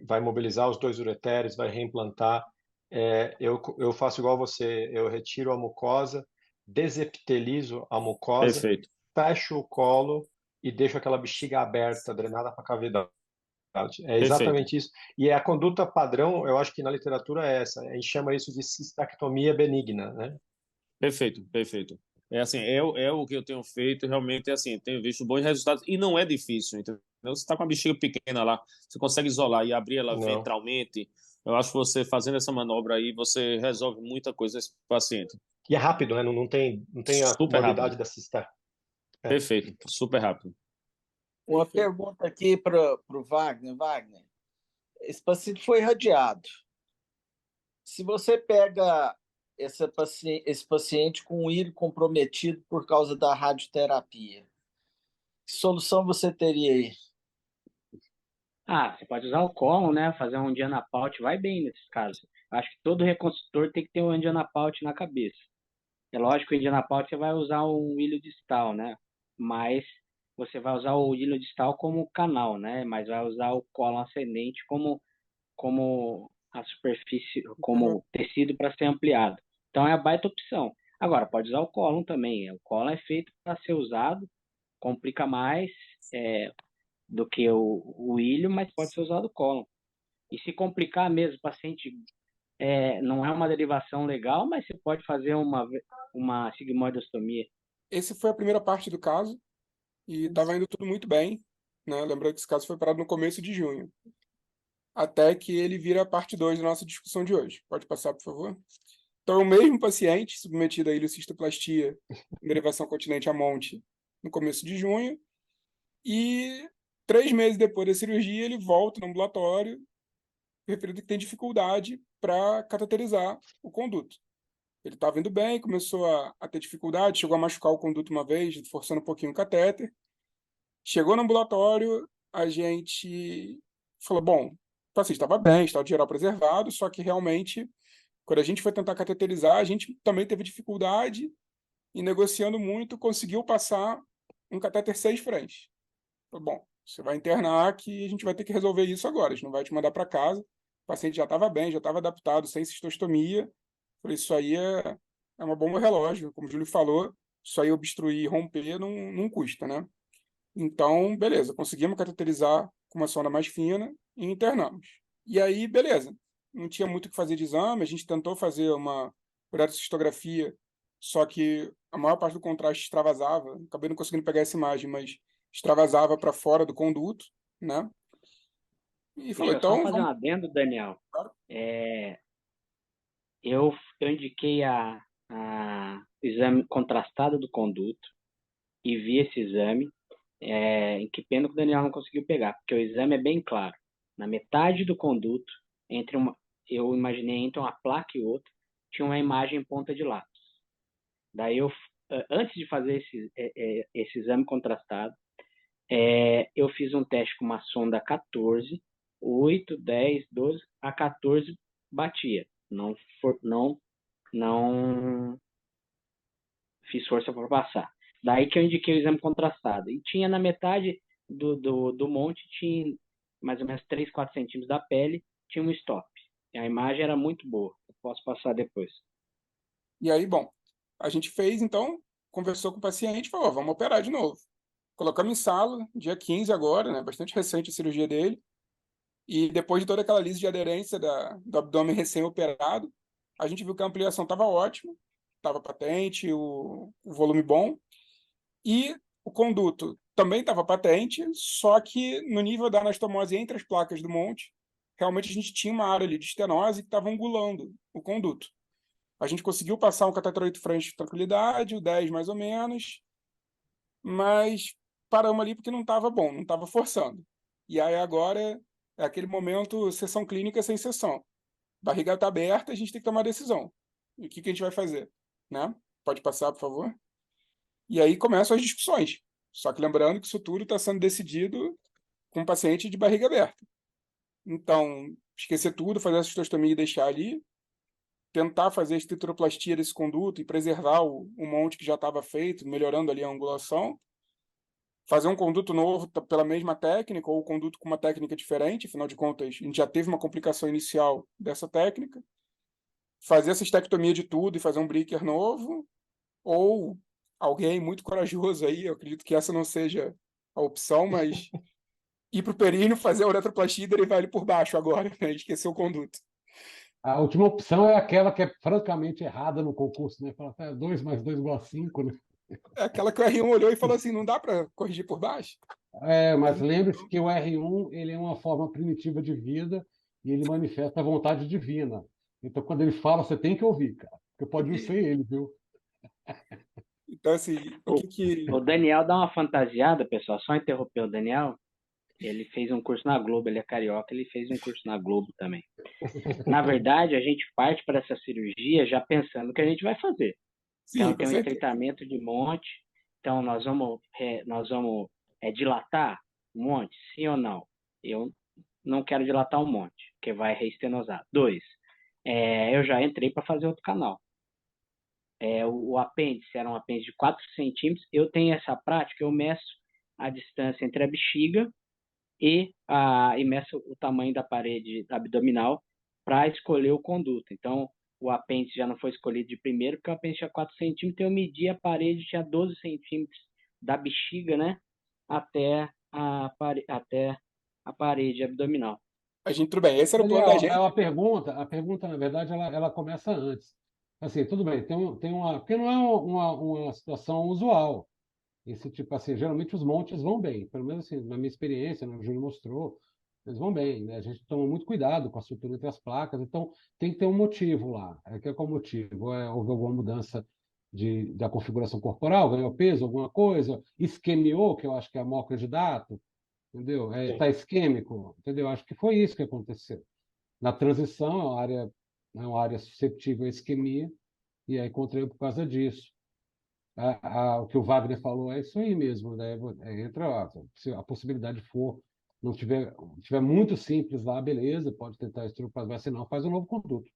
vai mobilizar os dois ureteres, vai reimplantar. Eu faço igual você, eu retiro a mucosa, desepitelizo a mucosa, perfeito. fecho o colo e deixo aquela bexiga aberta, drenada para a cavidade. É Perfeito. exatamente isso. E a conduta padrão, eu acho que na literatura é essa. A gente chama isso de cistectomia benigna, né? Perfeito, perfeito. É assim, é o que eu tenho feito, realmente, assim, tenho visto bons resultados e não é difícil, entendeu? Você está com a bexiga pequena lá, você consegue isolar e abrir ela Não. ventralmente. Eu acho que você fazendo essa manobra aí, você resolve muita coisa nesse paciente. E é rápido, né? Não tem a Super rápido. morbidade da cista. Perfeito, super rápido. Uma pergunta aqui para o Wagner. Wagner, esse paciente foi irradiado. Se você pega esse paciente com o íris comprometido por causa da radioterapia, que solução você teria aí? Você pode usar o cólon, né? Fazer um Dianapaut, vai bem nesses casos. Acho que todo reconstrutor tem que ter um Dianapaut na cabeça. É lógico que o Dianapaut você vai usar um ilho distal, né? Mas você vai usar o ilho distal como canal, né? Mas vai usar o cólon ascendente como a superfície, como tecido para ser ampliado. Então é a baita opção. Agora, pode usar o cólon também. O cólon é feito para ser usado, complica mais do que o ilho, mas pode ser usado o cólon. E se complicar mesmo, o paciente não é uma derivação legal, mas você pode fazer uma sigmoidostomia. Esse foi a primeira parte do caso e estava indo tudo muito bem, né? Lembrando que esse caso foi parado no começo de junho, até que ele vira a parte 2 da nossa discussão de hoje. Pode passar, por favor? Então, o mesmo paciente submetido a ileocistoplastia em derivação continente a monte no começo de junho, e 3 meses depois da cirurgia ele volta no ambulatório, referindo que tem dificuldade para cateterizar o conduto. Ele estava indo bem, começou a ter dificuldade, chegou a machucar o conduto uma vez, forçando um pouquinho o catéter. Chegou no ambulatório, a gente falou, bom, o paciente estava bem, estado geral preservado, só que realmente, quando a gente foi tentar cateterizar, a gente também teve dificuldade e, negociando muito, conseguiu passar um catéter 6 frentes. Falei, bom, você vai internar que a gente vai ter que resolver isso agora, a gente não vai te mandar para casa. O paciente já estava bem, já estava adaptado, sem cistostomia. Falei, isso aí é uma bomba relógio, como o Júlio falou, isso aí obstruir e romper não custa, né? Então, beleza, conseguimos cateterizar com uma sonda mais fina e internamos. E aí, beleza, não tinha muito o que fazer de exame, a gente tentou fazer uma uretrocistografia, só que a maior parte do contraste extravasava, acabei não conseguindo pegar essa imagem, mas extravasava para fora do conduto, né? E falou, Deixa eu só então, fazer um vamos... adendo, Daniel. Claro. Eu indiquei o exame contrastado do conduto e vi esse exame. Que pena que o Daniel não conseguiu pegar, porque o exame é bem claro. Na metade do conduto, eu imaginei entre uma placa e outra, tinha uma imagem em ponta de lápis. Daí antes de fazer esse exame contrastado, eu fiz um teste com uma sonda 14, 8, 10, 12, a 14 batia. Não fiz força para passar. Daí que eu indiquei o exame contrastado. E tinha na metade do monte, tinha mais ou menos 3, 4 centímetros da pele, tinha um stop. E a imagem era muito boa. Eu posso passar depois. E aí, bom, a gente fez, então, conversou com o paciente e falou, vamos operar de novo. Colocamos em sala, dia 15 agora, né? Bastante recente a cirurgia dele. E depois de toda aquela lise de aderência do abdômen recém-operado, a gente viu que a ampliação estava ótima, estava patente, o volume bom. E o conduto também estava patente, só que no nível da anastomose entre as placas do monte, realmente a gente tinha uma área ali de estenose que estava angulando o conduto. A gente conseguiu passar um cateter 8 French com tranquilidade, o 10 mais ou menos, mas paramos ali porque não estava bom, não estava forçando. E aí agora é aquele momento, sessão clínica sem sessão. Barriga está aberta, a gente tem que tomar decisão. E o que a gente vai fazer? Né? Pode passar, por favor? E aí começam as discussões. Só que lembrando que isso tudo está sendo decidido com o paciente de barriga aberta. Então, esquecer tudo, fazer a cistostomia e deixar ali, tentar fazer a estritoroplastia desse conduto e preservar o monte que já estava feito, melhorando ali a angulação, fazer um conduto novo pela mesma técnica ou conduto com uma técnica diferente, afinal de contas, a gente já teve uma complicação inicial dessa técnica, fazer a cistectomia de tudo e fazer um breaker novo, ou alguém muito corajoso aí, eu acredito que essa não seja a opção, mas ir para o períneo, fazer a uretroplastia e derivar ele por baixo agora, né? Esquecer o conduto. A última opção é aquela que é francamente errada no concurso, né? Fala, 2 mais 2 igual a 5, né? É aquela que o R1 olhou e falou assim, não dá para corrigir por baixo? Mas lembre-se que o R1 ele é uma forma primitiva de vida e ele manifesta a vontade divina. Então, quando ele fala, você tem que ouvir, cara. Porque pode não ser ele, viu? Então, assim, O Daniel dá uma fantasiada, pessoal, só interromper o Daniel. Ele fez um curso na Globo, ele é carioca, ele fez um curso na Globo também. Na verdade, a gente parte para essa cirurgia já pensando o que a gente vai fazer. Sim, então, tem um estreitamento de monte. Então, nós vamos dilatar o monte, sim ou não? Eu não quero dilatar o monte, porque vai reestenosar. 2, eu já entrei para fazer outro canal. O apêndice era um apêndice de 4 centímetros. Eu tenho essa prática, eu meço a distância entre a bexiga e meço o tamanho da parede abdominal para escolher o conduto. Então, o apêndice já não foi escolhido de primeiro, porque o apêndice tinha 4 centímetros, eu medi a parede, tinha 12 centímetros da bexiga, né, até a parede abdominal. Tudo bem, esse era o plano da gente. A pergunta, na verdade, ela começa antes. Assim, tudo bem, tem uma... Porque não é uma situação usual. Esse tipo assim, geralmente os montes vão bem, pelo menos assim, na minha experiência, né, o Júnior mostrou, eles vão bem, né? A gente toma muito cuidado com a sutura entre as placas, então tem que ter um motivo lá. Qual o motivo? Houve alguma mudança da configuração corporal, ganhou peso, alguma coisa, isquemiou, que eu acho que é o maior candidato, entendeu? Está isquêmico, entendeu? Acho que foi isso que aconteceu. Na transição, é uma área susceptível à isquemia, e aí encontrei por causa disso. O que o Wagner falou é isso aí mesmo, né? Entra se a possibilidade não tiver muito simples lá, beleza, pode tentar estruturar, mas se não, faz um novo conduto.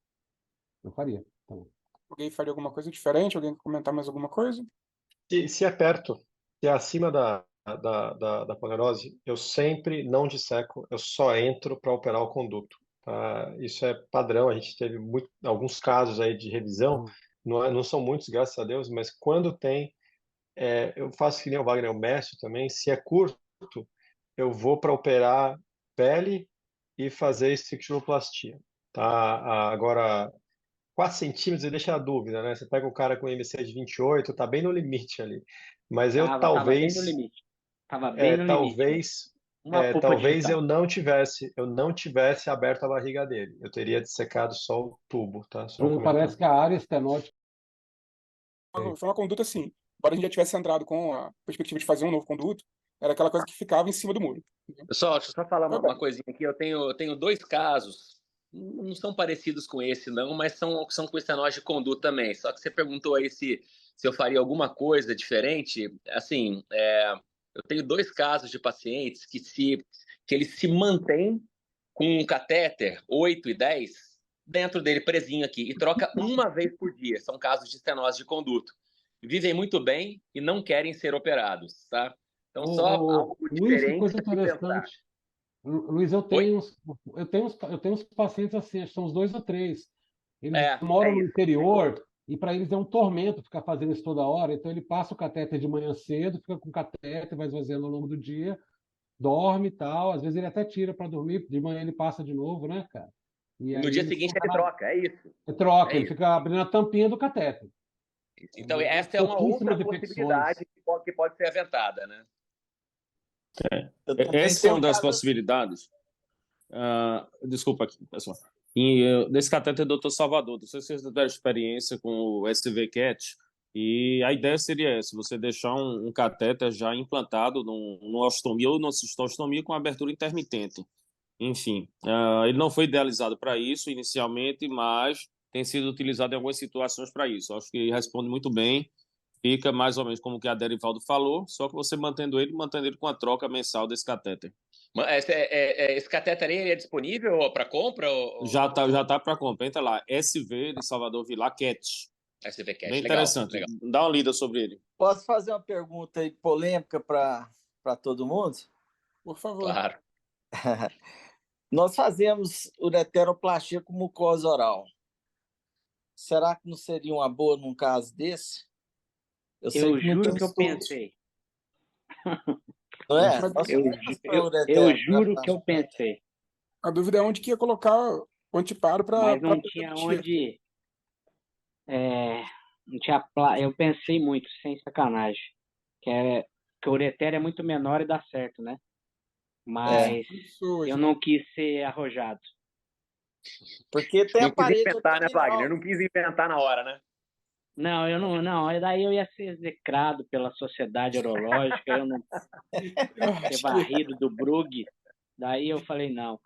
Eu faria. Então. Alguém faria alguma coisa diferente? Alguém quer comentar mais alguma coisa? Se é perto, se é acima da ponerose, eu sempre não disseco, eu só entro para operar o conduto. Tá? Isso é padrão, a gente teve alguns casos aí de revisão, não são muitos, graças a Deus, mas quando tem, eu faço que nem o Wagner, o mestre também, se é curto, eu vou para operar pele e fazer estricturoplastia. Tá? Agora, 4 centímetros, deixa a dúvida, né? Você pega um cara com MC de 28, tá bem no limite ali. Mas eu Tava bem no limite. Tava bem no limite. Talvez eu não tivesse aberto a barriga dele. Eu teria dissecado só o tubo, tá? Só parece que a área estenótica... Foi uma conduta assim. Embora a gente já tivesse entrado com a perspectiva de fazer um novo conduto, era aquela coisa que ficava em cima do muro. Pessoal, deixa eu só falar uma coisinha aqui. Eu tenho 2 casos, não são parecidos com esse, não, mas são com estenose de conduto também. Só que você perguntou aí se eu faria alguma coisa diferente. Assim, eu tenho 2 casos de pacientes que eles se mantêm com um catéter 8 e 10 dentro dele, presinho aqui, e troca uma vez por dia. São casos de estenose de conduto. vivem muito bem e não querem ser operados, tá? Então, só algo Luiz, que diferente coisa a se pensar. interessante. Luiz, eu Oi? tenho uns pacientes assim, acho que são uns 2 ou 3. Eles É moram no isso. interior e para eles é um tormento ficar fazendo isso toda hora. Então ele passa o catéter de manhã cedo, fica com o catéter, vai esvaziando ao longo do dia, dorme e tal. Às vezes ele até tira para dormir, de manhã ele passa de novo, né, cara? E E no aí dia ele seguinte fica ele troca, é isso. troca, É ele isso. fica abrindo a tampinha do catéter. Então, essa é uma outra Pouquíssimas possibilidade infecções. que pode ser aventada, né? Eu também Essa é tenho uma das caso assim. possibilidades. Desculpa aqui, pessoal. Desse catéter do Dr. Salvador, não sei se você tem experiência com o SV-CAT, e a ideia seria essa, você deixar um catéter já implantado numa ostomia ou numa cistostomia com abertura intermitente. Enfim, ele não foi idealizado para isso inicialmente, mas tem sido utilizado em algumas situações para isso. Acho que responde muito bem, fica mais ou menos como que a Derivaldo falou, só que você mantendo ele com a troca mensal desse catéter. Esse catéter aí, ele é disponível para compra? Já tá para compra. Entra lá, SV de Salvador Vilar CAT. SV-CAT, Bem legal, interessante. legal. Dá uma lida sobre ele. Posso fazer uma pergunta aí polêmica para todo mundo? Por favor. Claro. Nós fazemos ureteroplastia com mucosa oral. Será que não seria uma boa num caso desse? Eu sei que não juro tem que eu estudo, pensei. não é? Mas Nós Eu, fazemos pra eu, eu ureter, juro que eu pensei. a dúvida é onde que ia colocar o antiparo para Mas não tinha onde. Não tinha eu pensei muito, sem sacanagem. Que o ureter é muito menor e dá certo, né? Mas eu não quis ser arrojado. Porque tem Não a quis parede inventar, né, abdominal. Wagner? Não quis inventar na hora, né? Não, eu não. Daí eu ia ser execrado pela sociedade urológica, eu não ter varrido do Brug. Daí eu falei, não.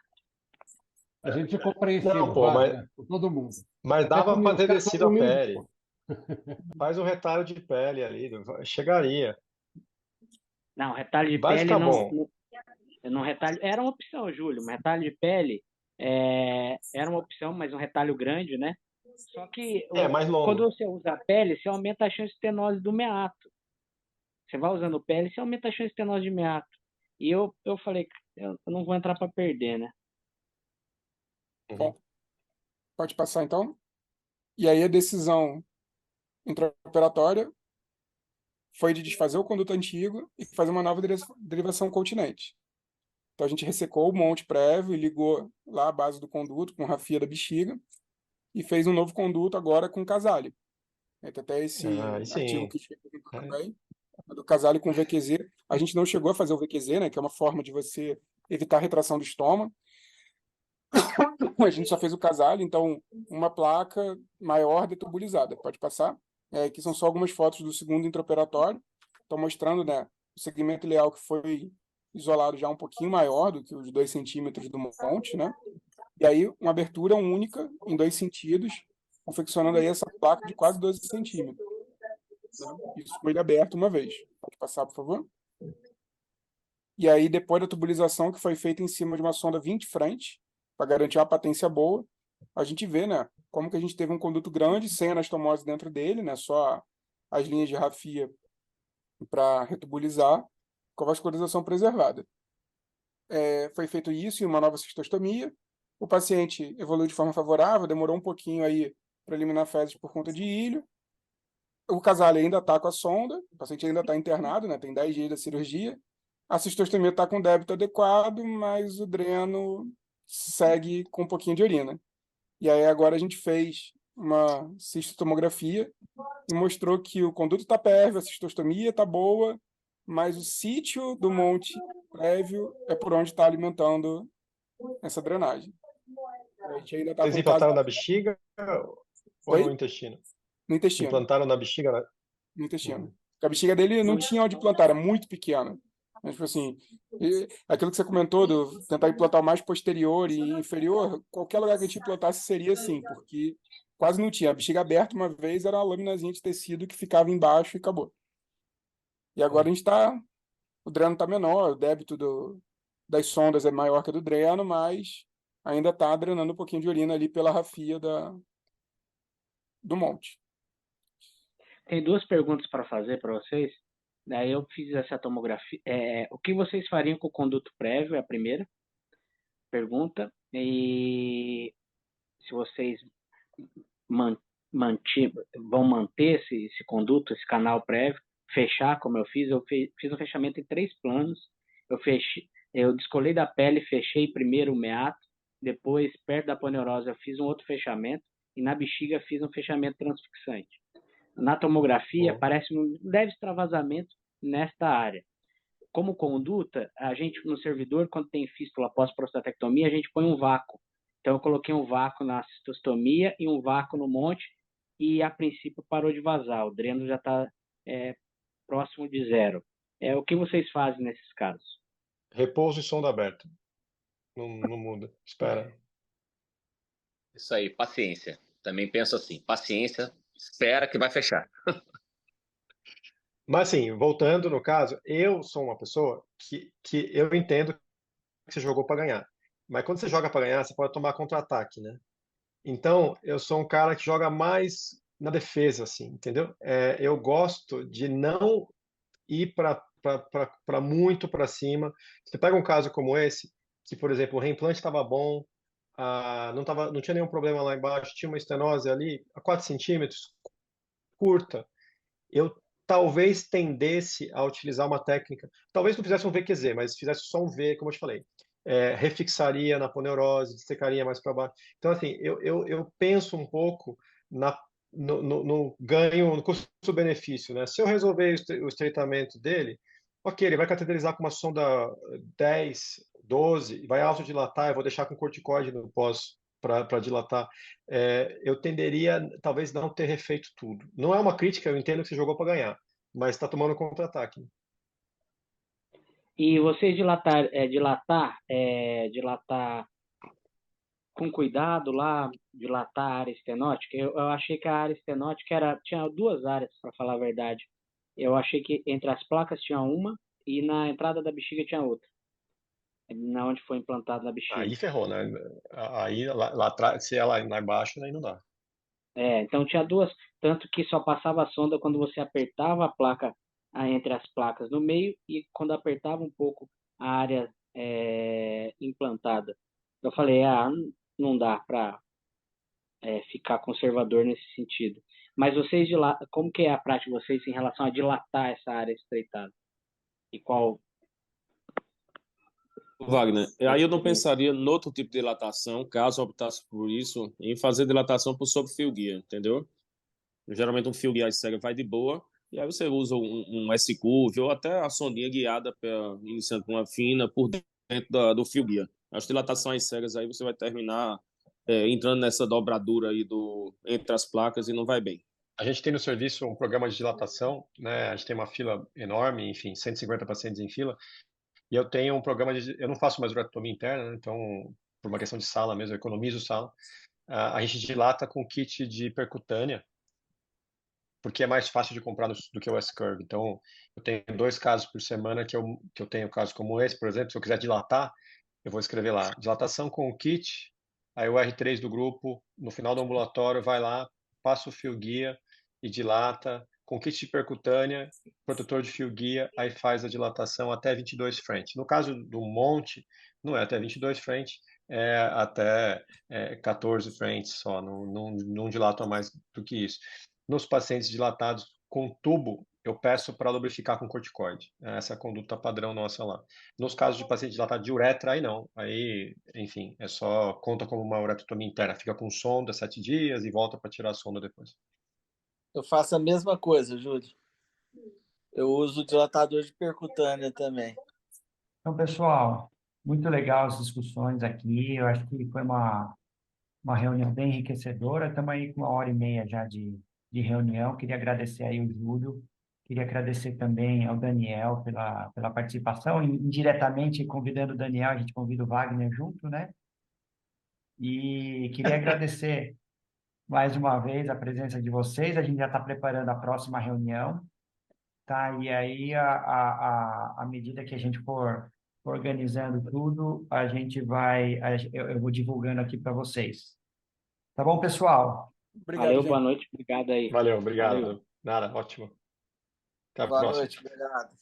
A gente é compreensível, Não, pô, Wagner, com todo mundo. mas Até dava para comigo, ter cara, só descido a comigo, pele. pô. Faz um retalho de pele ali, chegaria. Não, retalho de Vai pele ficar bom. não retalho. Era uma opção, Júlio. Um retalho de pele era uma opção, mas um retalho grande, né? Só que Mais quando longo. você usa a pele, você aumenta a chance de estenose do meato. Você vai usando pele, você aumenta a chance de estenose de meato. E eu falei, eu não vou entrar para perder, né? Bom, pode passar então? E aí a decisão intraoperatória foi de desfazer o conduto antigo e fazer uma nova derivação continente. Então a gente ressecou o monte prévio e ligou lá a base do conduto com rafia da bexiga e fez um novo conduto agora com Casale. Tem até esse Aí artigo sim. que chegou também, do Casale com VQZ. A gente não chegou a fazer o VQZ, né, que é uma forma de você evitar a retração do estômago. A gente só fez o Casale, então uma placa maior detubulizada. Pode passar. Aqui são só algumas fotos do segundo intraoperatório. Estão mostrando, né, o segmento ileal que foi isolado já um pouquinho maior do que os 2 centímetros do monte, né? E aí uma abertura única em 2 sentidos, confeccionando aí essa placa de quase 12 centímetros. Isso foi aberto uma vez. Pode passar, por favor? E aí, depois da tubulização, que foi feita em cima de uma sonda 20 frente, para garantir uma patência boa, a gente vê, né, como que a gente teve um conduto grande, sem anastomose dentro dele, né, só as linhas de rafia para retubulizar, com a vascularização preservada. Foi feito isso em uma nova cistostomia. O paciente evoluiu de forma favorável, demorou um pouquinho aí para eliminar fezes por conta de ilho. O Casale ainda está com a sonda, o paciente ainda está internado, né, tem 10 dias da cirurgia. A cistostomia está com débito adequado, mas o dreno segue com um pouquinho de urina. E aí agora a gente fez uma cistotomografia e mostrou que o conduto está pérvio, a cistostomia está boa, mas o sítio do monte prévio é por onde está alimentando essa drenagem. A gente ainda está Vocês com implantaram caso... na bexiga ou no intestino? No intestino. Implantaram na bexiga? Né? No intestino. A bexiga dele não tinha onde implantar, era muito pequena. Mas, tipo assim, aquilo que você comentou, de tentar implantar o mais posterior e inferior, qualquer lugar que a gente implantasse seria assim, porque quase não tinha. A bexiga aberta uma vez era uma laminazinha de tecido que ficava embaixo e acabou. E agora a gente está... O dreno está menor, o débito das sondas é maior que a do dreno, mas ainda está drenando um pouquinho de urina ali pela rafia do monte. tem duas perguntas para fazer para vocês. Daí eu fiz essa tomografia. O que vocês fariam com o conduto prévio? É a primeira pergunta. E se vocês vão manter esse conduto, esse canal prévio, fechar, como eu fiz. Eu fiz um fechamento em 3 planos. Eu descolei da pele, fechei primeiro o meato, depois, perto da aponeurose, eu fiz um outro fechamento, e na bexiga fiz um fechamento transfixante. Na tomografia, parece um leve extravasamento nesta área. Como conduta, a gente, no servidor, quando tem fístula pós-prostatectomia, a gente põe um vácuo. Então, eu coloquei um vácuo na cistostomia e um vácuo no monte, e, a princípio, parou de vazar. O dreno já está próximo de zero. O que vocês fazem nesses casos? Repouso e sonda aberta. Não muda. Espera. Isso aí, paciência. Também penso assim, paciência, espera que vai fechar. Mas, assim, voltando no caso, eu sou uma pessoa que eu entendo que você jogou para ganhar. Mas quando você joga para ganhar, você pode tomar contra-ataque, né? Então, eu sou um cara que joga mais na defesa, assim, entendeu? Eu gosto de não ir para muito para cima. Você pega um caso como esse, que, por exemplo, o reimplante estava bom, não tinha nenhum problema lá embaixo, tinha uma estenose ali a 4 centímetros, curta. Eu talvez tendesse a utilizar uma técnica, talvez não fizesse um VQZ, mas fizesse só um V, como eu te falei. Refixaria na aponeurose, dissecaria mais para baixo. Então, assim, eu penso um pouco no ganho, no custo-benefício, né? Se eu resolver o estreitamento dele, ok, ele vai cateterizar com uma sonda 10, 12, vai autodilatar, eu vou deixar com corticoide no pós para dilatar. Eu tenderia, talvez, não ter refeito tudo. Não é uma crítica, eu entendo que você jogou para ganhar, mas está tomando contra-ataque. E vocês dilatar com cuidado lá, dilatar a área estenótica. Eu achei que a área estenótica tinha 2 áreas, para falar a verdade. Eu achei que entre as placas tinha uma e na entrada da bexiga tinha outra. Na onde foi implantado na bexiga. Aí ferrou, né? Aí lá atrás, se ela lá embaixo, aí não dá. Então tinha 2, tanto que só passava a sonda quando você apertava a placa entre as placas no meio e quando apertava um pouco a área implantada. Eu falei, não dá para ficar conservador nesse sentido. Mas vocês como que é a prática de vocês em relação a dilatar essa área estreitada? E qual? Wagner, aí eu não pensaria no outro tipo de dilatação, caso optasse por isso, em fazer dilatação por sob-fio guia, entendeu? Geralmente um fio guia cega vai de boa, e aí você usa um S-curve ou até a sondinha guiada, iniciando com uma fina, por dentro do fio guia. As dilatações cegas aí você vai terminar entrando nessa dobradura aí entre as placas e não vai bem. A gente tem no serviço um programa de dilatação, né? A gente tem uma fila enorme, enfim, 150 pacientes em fila, e eu tenho um programa eu não faço mais ureectomia interna, né? Então, por uma questão de sala mesmo, eu economizo sala. A gente dilata com kit de percutânea, porque é mais fácil de comprar do que o S-Curve. Então, eu tenho 2 casos por semana que eu tenho casos como esse, por exemplo, se eu quiser dilatar, eu vou escrever lá, dilatação com o kit, aí o R3 do grupo, no final do ambulatório, vai lá, passa o fio guia e dilata, com kit de percutânea, protetor de fio guia, aí faz a dilatação até 22 French. No caso do monte, não é até 22 French, é até 14 French só, não dilata mais do que isso. Nos pacientes dilatados com tubo, eu peço para lubrificar com corticoide. Essa é a conduta padrão nossa lá. Nos casos de paciente dilatado de uretra, aí não. Aí, enfim, conta como uma uretrotomia interna. Fica com sonda 7 dias e volta para tirar a sonda depois. Eu faço a mesma coisa, Júlio. Eu uso o dilatador de percutânea também. Então, pessoal, muito legal as discussões aqui. Eu acho que foi uma reunião bem enriquecedora. Estamos aí com 1h30 já de reunião. Queria agradecer aí o Júlio. Queria agradecer também ao Daniel pela participação. Indiretamente, convidando o Daniel, a gente convida o Wagner junto, né? E queria agradecer mais uma vez a presença de vocês. A gente já está preparando a próxima reunião, tá? E aí, à medida que a gente for organizando tudo, a gente eu vou divulgando aqui para vocês. Tá bom, pessoal? Obrigado, Valeu, gente. boa noite, obrigado aí. Valeu, obrigado. Valeu. Nada, ótimo. Até a Boa próxima. noite, obrigado.